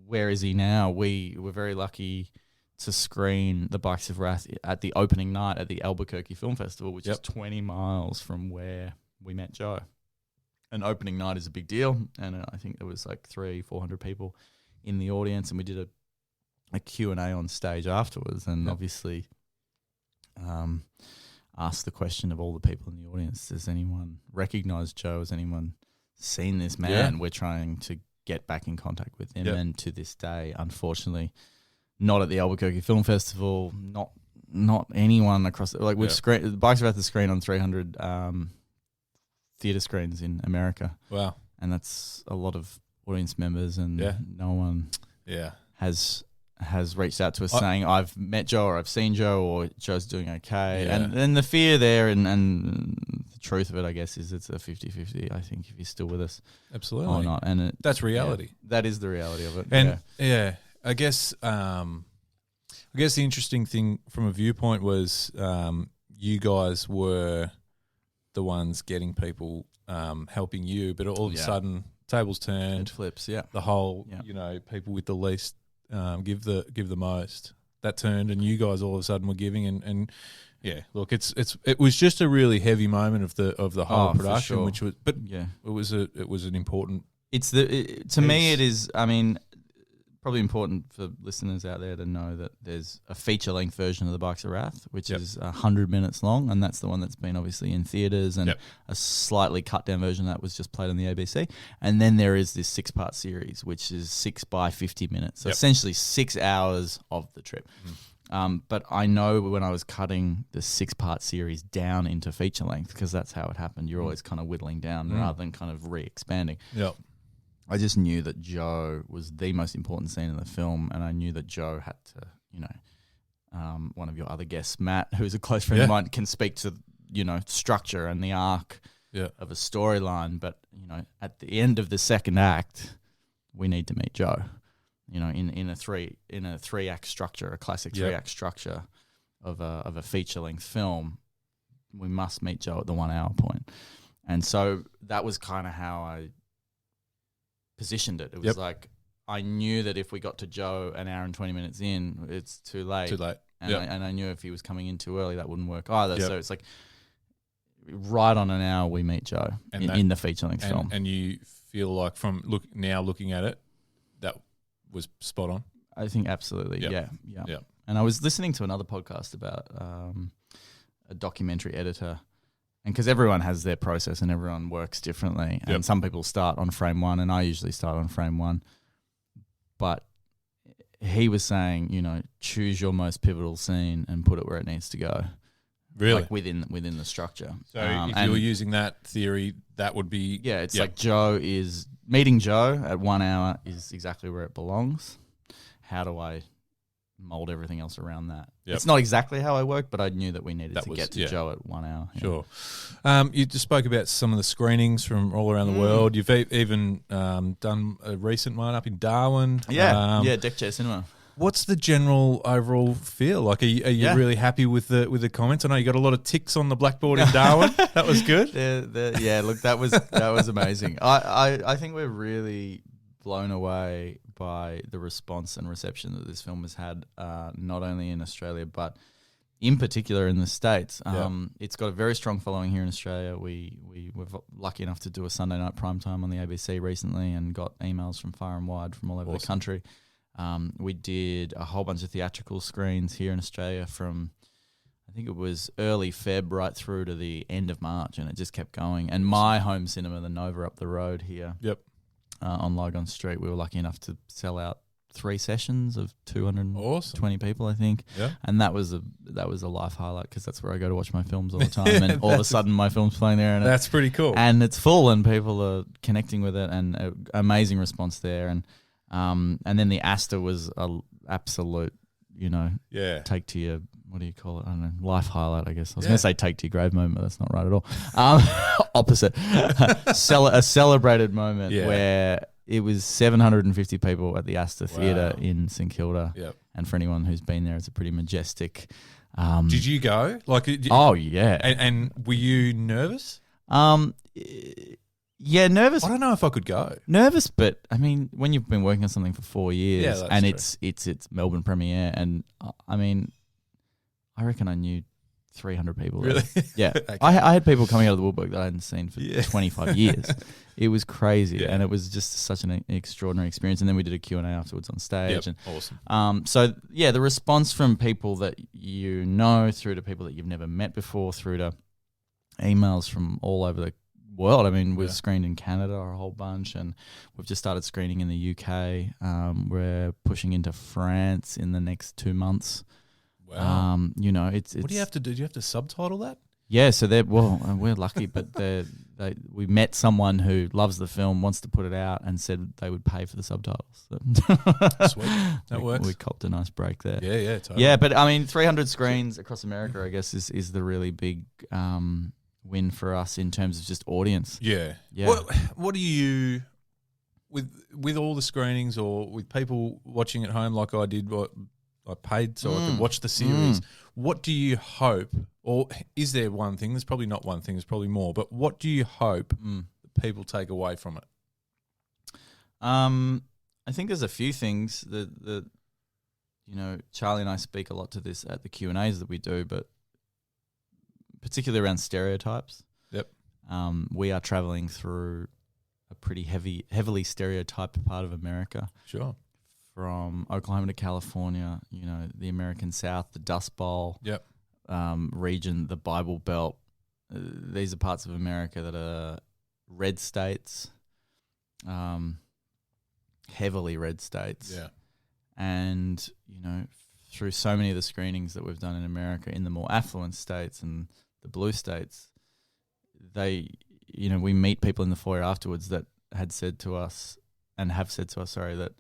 where is he now? We were very lucky to screen The Bikes of Wrath at the opening night at the Albuquerque Film Festival, which is 20 miles from where we met Joe. And opening night is a big deal, and I think there was like 300-400 people in the audience, and we did a Q&A on stage afterwards, and obviously asked the question of all the people in the audience, does anyone recognize Joe? Has anyone seen this man? We're trying to get back in contact with him, and to this day, unfortunately, not at the Albuquerque Film Festival, not anyone across like we've screened The Bikes of Wrath is screened on 300 theatre screens in America. Wow. And that's a lot of audience members, and no one has reached out to us saying I've met Joe or I've seen Joe or Joe's doing okay. And then the fear there and the truth of it, I guess, is it's a 50-50, I think, if you're still with us. Absolutely. Or not. And that's reality. That is the reality of it. And I guess the interesting thing from a viewpoint was you guys were the ones getting people helping you, but all of a sudden tables turned. It flips, The whole, you know, people with the least give the most. That turned, and you guys all of a sudden were giving, and look, it was just a really heavy moment of the whole production, which was, it was an important. To me, it is. I mean, probably important for listeners out there to know that there's a feature-length version of The Bikes of Wrath, which is 100 minutes long, and that's the one that's been obviously in theatres, and a slightly cut-down version that was just played on the ABC. And then there is this 6-part series, which is 6 by 50 minutes, so essentially 6 hours of the trip. But I know when I was cutting the 6-part series down into feature length, because that's how it happened. You're always kind of whittling down rather than kind of re-expanding. Yep. I just knew that Joe was the most important scene in the film, and I knew that Joe had to, one of your other guests, Matt, who's a close friend of mine, can speak to, structure and the arc of a storyline. But, at the end of the second act, we need to meet Joe. In a three-act structure, a classic 3-act structure of a feature-length film, we must meet Joe at the 1 hour point. And so that was kind of how I positioned it. It was like I knew that if we got to Joe an hour and 20 minutes in, it's too late. And I knew if he was coming in too early, that wouldn't work either. So it's like right on an hour we meet Joe in the feature-length film. And you feel like from looking at it, that was spot on? I think absolutely, yeah. And I was listening to another podcast about a documentary editor, and because everyone has their process and everyone works differently, and some people start on frame 1, and I usually start on frame 1. But he was saying, choose your most pivotal scene and put it where it needs to go. Really? Like within the structure. So if you were using that theory, that would be... Yeah, it's like meeting Joe at 1 hour is exactly where it belongs. How do I mold everything else around that? It's not exactly how I work, but I knew that we needed to get to Joe at 1 hour. Sure. You just spoke about some of the screenings from all around the world. You've even done a recent one up in Darwin. Deck Chair Cinema. What's the general overall feel? Like, are you really happy with the comments? I know you got a lot of ticks on the blackboard in Darwin. That was good. Look, that was amazing. I think we're really blown away by the response and reception that this film has had, not only in Australia but in particular in the States. It's got a very strong following here in Australia. We were lucky enough to do a Sunday night primetime on the ABC recently and got emails from far and wide from all over the country. We did a whole bunch of theatrical screens here in Australia from, I think it was early Feb right through to the end of March, and it just kept going. And my home cinema, the Nova up the road here on Lygon Street, we were lucky enough to sell out 3 sessions of 220 people, I think. Yeah. And that was a life highlight because that's where I go to watch my films all the time. And all of a sudden my film's playing there. And that's pretty cool. And it's full and people are connecting with it, and amazing response there. And then the Astor was a absolute, take to your, what do you call it? I don't know, life highlight, I guess. I was going to say take to your grave moment, but that's not right at all. Opposite. A celebrated moment where it was 750 people at the Astor Theatre in St Kilda. Yep. And for anyone who's been there, it's a pretty majestic. Did you go? Oh, yeah. And were you nervous? Yeah, nervous. I don't know if I could go. Nervous, but I mean, when you've been working on something for 4 years and true. it's Melbourne premiere, and I mean, I reckon I knew 300 people. Really? Yeah. Okay. I had people coming out of the woodwork that I hadn't seen for 25 years. It was crazy, and it was just such an extraordinary experience. And then we did a Q&A afterwards on stage. Yep. And, awesome. So, the response from people that through to people that you've never met before, through to emails from all over the world. I mean, we've screened in Canada a whole bunch, and we've just started screening in the UK. We're pushing into France in the next 2 months. Wow. It's what do you have to do? Do you have to subtitle that? Yeah, so we're lucky, but we met someone who loves the film, wants to put it out, and said they would pay for the subtitles. Sweet, that works. We copped a nice break there. Yeah, totally. Yeah, but I mean, 300 screens across America, I guess, is the really big win for us in terms of just audience. Yeah. What do you with all the screenings or with people watching at home like I did? What I paid so I could watch the series. What do you hope, or is there one thing? There's probably not one thing. There's probably more. But what do you hope that people take away from it? I think there's a few things that Charlie and I speak a lot to this at the Q&As that we do, but particularly around stereotypes. Yep. We are traveling through a pretty heavily stereotyped part of America. Sure. From Oklahoma to California, the American South, the Dust Bowl region, the Bible Belt. These are parts of America that are red states, heavily red states. Yeah. And, through so many of the screenings that we've done in America in the more affluent states and the blue states, we meet people in the foyer afterwards that had said to us and have said to us, that,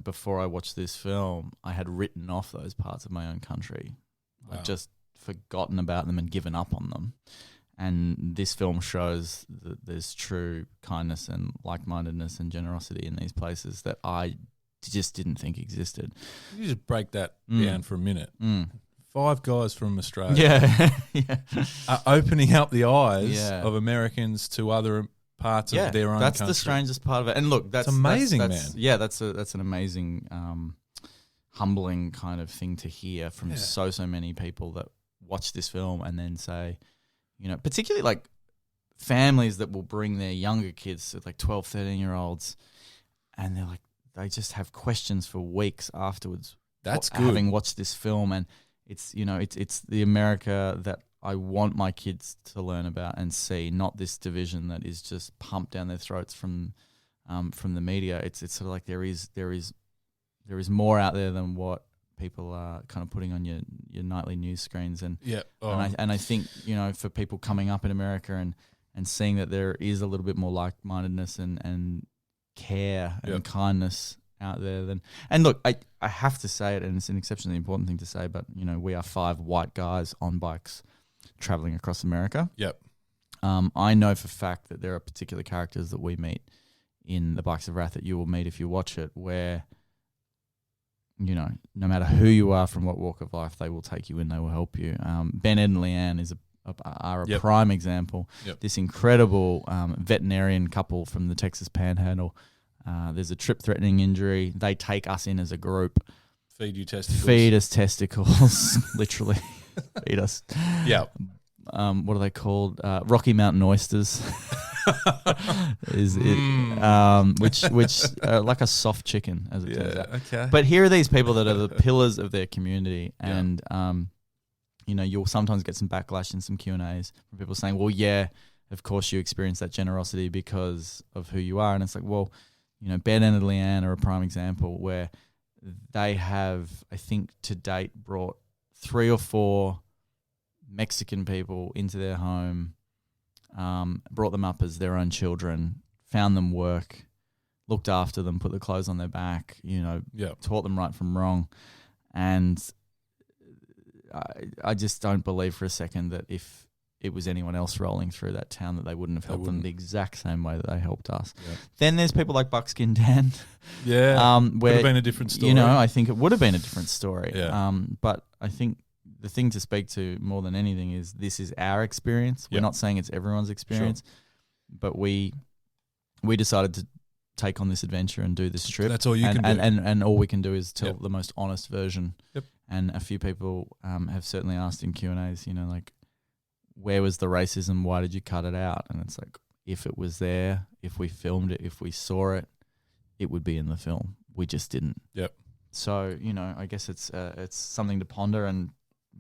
before I watched this film, I had written off those parts of my own country. Wow. I'd just forgotten about them and given up on them. And this film shows that there's true kindness and like-mindedness and generosity in these places that I just didn't think existed. You just break that down for a minute. 5 guys from Australia are opening up the eyes of Americans to other parts of their own that's country. The strangest part of it. And look, that's amazing, man. Yeah, that's an amazing, humbling kind of thing to hear from so many people that watch this film and then say, particularly like families that will bring their younger kids, to like 12, 13-year-olds, and they're like, they just have questions for weeks afterwards. That's good. Having watched this film, and it's it's the America that I want my kids to learn about and see, not this division that is just pumped down their throats from the media. It's sort of like there is more out there than what people are kind of putting on your nightly news screens. And I think for people coming up in America and seeing that there is a little bit more like-mindedness and care and kindness out there, and look, I have to say it, and it's an exceptionally important thing to say, but we are 5 white guys on bikes traveling across America. I know for fact that there are particular characters that we meet in The Bikes of Wrath that you will meet if you watch it, where no matter who you are, from what walk of life, they will take you in, they will help you. Ben, Ed and Leanne are a prime example. This incredible veterinarian couple from the Texas Panhandle. There's a trip-threatening injury. They take us in as a group. Feed you testicles. Feed us testicles, literally. Feed us. What are they called? Rocky Mountain oysters. Which like a soft chicken, as it turns out. Okay. But here are these people that are the pillars of their community, and you'll sometimes get some backlash and some Q&As from people saying, well, yeah, of course you experience that generosity because of who you are. And it's like, well, Ben and Leanne are a prime example where they have, I think to date, brought 3 or 4 Mexican people into their home, brought them up as their own children, found them work, looked after them, put the clothes on their back, taught them right from wrong. And I just don't believe for a second that if it was anyone else rolling through that town that they wouldn't have helped them the exact same way that they helped us. Then there's people like Buckskin Dan. Would have been a different story. I think it would have been a different story. But I think the thing to speak to more than anything is this is our experience. We're not saying it's everyone's experience, but we decided to take on this adventure and do this trip. That's all you can do. And all we can do is tell the most honest version. And a few people have certainly asked in Q&As, like, where was the racism? Why did you cut it out? And it's like, if it was there, if we filmed it, if we saw it, it would be in the film. We just didn't. So, I guess it's something to ponder and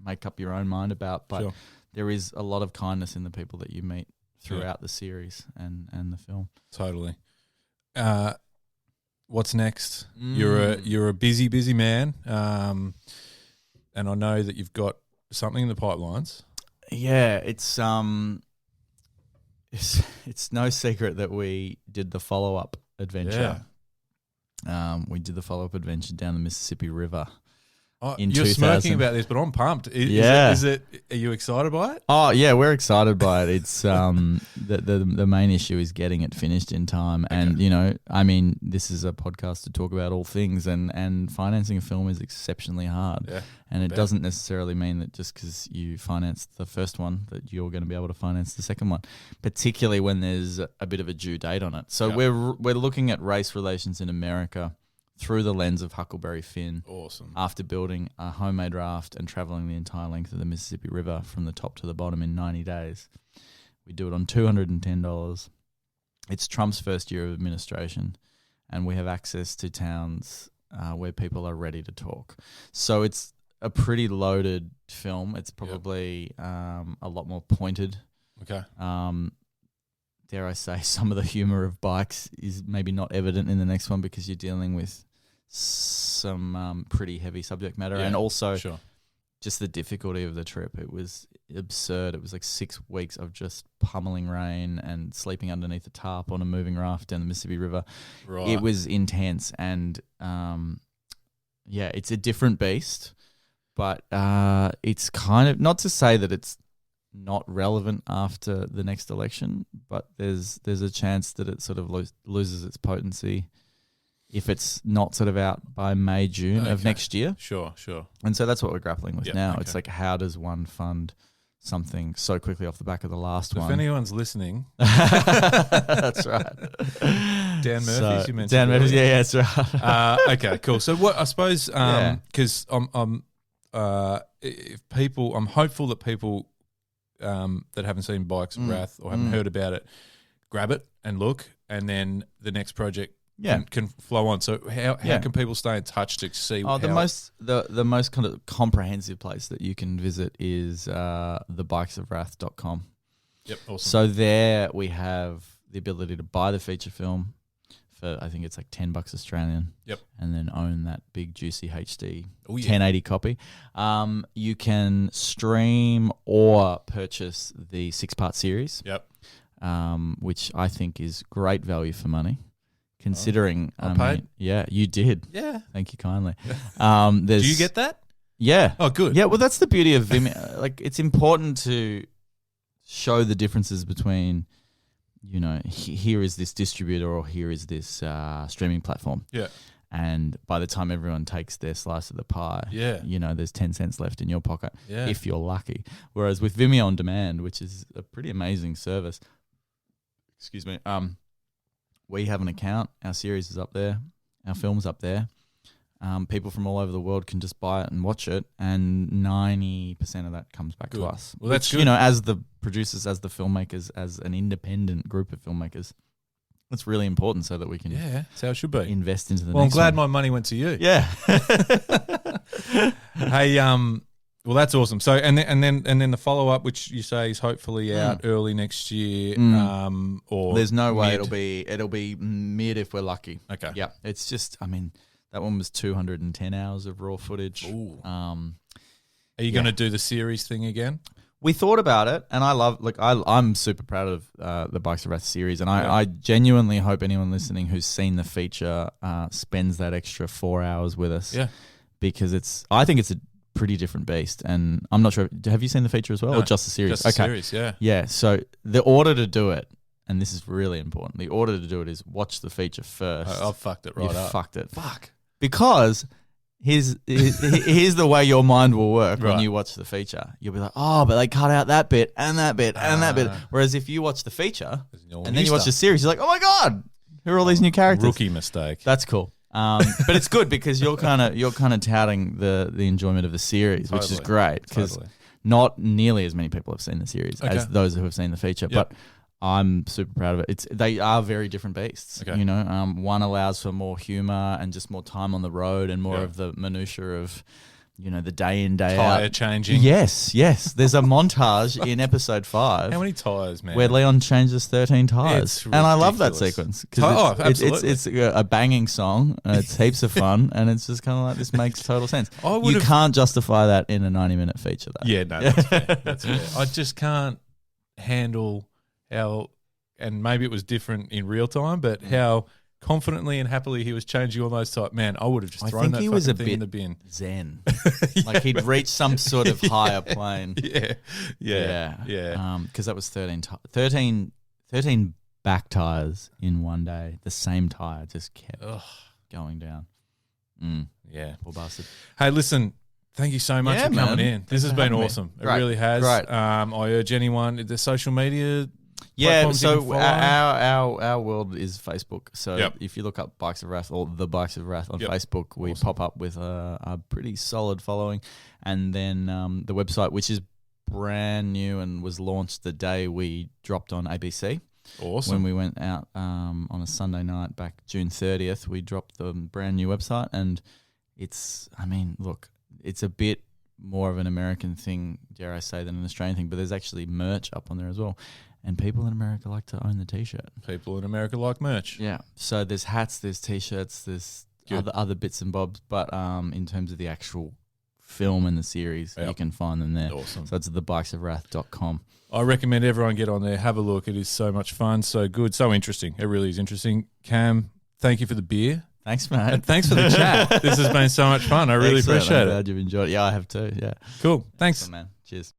make up your own mind about. But there is a lot of kindness in the people that you meet throughout the series and the film. Totally. What's next? You're a busy man, and I know that you've got something in the pipelines. Yeah, it's no secret that we did the follow-up adventure. We did the follow-up adventure down the Mississippi River. In you're 2000. smirking about this, but I'm pumped. Are you excited by it? Oh yeah, we're excited by it. It's the main issue is getting it finished in time, and this is a podcast to talk about all things, and financing a film is exceptionally hard. And it doesn't necessarily mean that just because you financed the first one that you're going to be able to finance the second one, particularly when there's a bit of a due date on it. So we're looking at race relations in America through the lens of Huckleberry Finn. Awesome. After building a homemade raft and traveling the entire length of the Mississippi River from the top to the bottom in 90 days. We do it on $210. It's Trump's first year of administration, and we have access to towns where people are ready to talk. So it's a pretty loaded film. It's probably a lot more pointed. Okay. Dare I say, some of the humor of bikes is maybe not evident in the next one because you're dealing with some pretty heavy subject matter, and also just the difficulty of the trip. It was absurd. It was like 6 weeks of just pummeling rain and sleeping underneath a tarp on a moving raft down the Mississippi River. Right. It was intense, and it's a different beast, but it's kind of, not to say that it's not relevant after the next election, but there's a chance that it sort of loses its potency if it's not sort of out by May, June of next year. Sure. And so that's what we're grappling with now. Okay. It's like, how does one fund something so quickly off the back of the last one? If anyone's listening. That's right. Dan Murphy's, you mentioned. Dan Murphy's, yeah, that's right. Okay, cool. So what I suppose, because I'm hopeful that people that haven't seen Bikes of Wrath or haven't heard about it, grab it and look, and then the next project can flow on. So how can people stay in touch to see? The most kind of comprehensive place that you can visit is thebikesofwrath.com. Yep, awesome. So there we have the ability to buy the feature film for, I think it's like $10 Australian. Yep. And then own that big juicy HD 1080 copy. You can stream or purchase the 6-part series. Yep. Which I think is great value for money. Considering, I paid? Yeah, you did. Yeah. Thank you kindly. Do you get that? Yeah. Oh, good. Yeah, well, that's the beauty of Vimeo. Like, it's important to show the differences between, here is this distributor or here is this streaming platform. Yeah. And by the time everyone takes their slice of the pie, there's 10 cents left in your pocket if you're lucky. Whereas with Vimeo On Demand, which is a pretty amazing service, excuse me, we have an account. Our series is up there. Our film's up there. People from all over the world can just buy it and watch it, and 90% of that comes back to us. Well, that's good. As the producers, as the filmmakers, as an independent group of filmmakers, it's really important so that we can that's how it should be. Invest into the next Well, I'm glad one. my money went to you. Yeah. Hey, well, that's awesome. So, and then the follow up, which you say is hopefully out early next year, or there's no way mid. it'll be mid if we're lucky. Okay. Yeah, it's just, that one was 210 hours of raw footage. Ooh. Are you going to do the series thing again? We thought about it, and I'm super proud of the Bikes of Wrath series, and I genuinely hope anyone listening who's seen the feature spends that extra 4 hours with us. Yeah, because I think it's a pretty different beast, and I'm not sure. Have you seen the feature as well, or just the series? Just the series, yeah. Yeah. So the order to do it, and this is really important. The order to do it is watch the feature first. I've fucked it right up. You fucked it. Fuck. Because here's the way your mind will work when you watch the feature. You'll be like, oh, but they cut out that bit and that bit and that bit. Whereas if you watch the feature and then you watch the series, you're like, oh my God, who are all these new characters? Rookie mistake. That's cool. But it's good because you're kind of touting the enjoyment of the series, which is great because not nearly as many people have seen the series as those who have seen the feature. Yep. But I'm super proud of it. They are very different beasts. Okay. One allows for more humor and just more time on the road and more of the minutiae of, the day in, day out. Tire changing. Yes. There's a montage in episode 5. How many tires, man? Where Leon changes 13 tires. It's and I love that sequence. Absolutely. It's a banging song. It's heaps of fun. And it's just kind of like, this makes total sense. You can't justify that in a 90-minute feature, though. Yeah, no, that's fair. That's fair. I just can't handle how, and maybe it was different in real time, but how confidently and happily he was changing all those type. Man, I would have just thrown that fucking thing in the bin. Zen. Like he'd reached some sort of higher plane. Yeah. Because that was 13 back tires in one day. The same tire just kept going down. Yeah. Poor bastard. Hey, listen, thank you so much for coming in. This has been awesome. It really has. Great. I urge anyone, the social media. Yeah, so our world is Facebook. So if you look up Bikes of Wrath or the Bikes of Wrath on Facebook, we pop up with a pretty solid following. And then the website, which is brand new and was launched the day we dropped on ABC. Awesome. When we went out on a Sunday night back June 30th, we dropped the brand new website. And it's a bit more of an American thing, dare I say, than an Australian thing. But there's actually merch up on there as well. And people in America like to own the T-shirt. People in America like merch. Yeah. So there's hats, there's T-shirts, there's other bits and bobs. But in terms of the actual film and the series, you can find them there. Awesome. So it's at thebikesofwrath.com. I recommend everyone get on there, have a look. It is so much fun, so good, so interesting. It really is interesting. Cam, thank you for the beer. Thanks, man. And thanks for the chat. This has been so much fun. I really appreciate I'm it. glad you've enjoyed it. Yeah, I have too. Yeah. Cool. Thanks. Awesome, man. Cheers.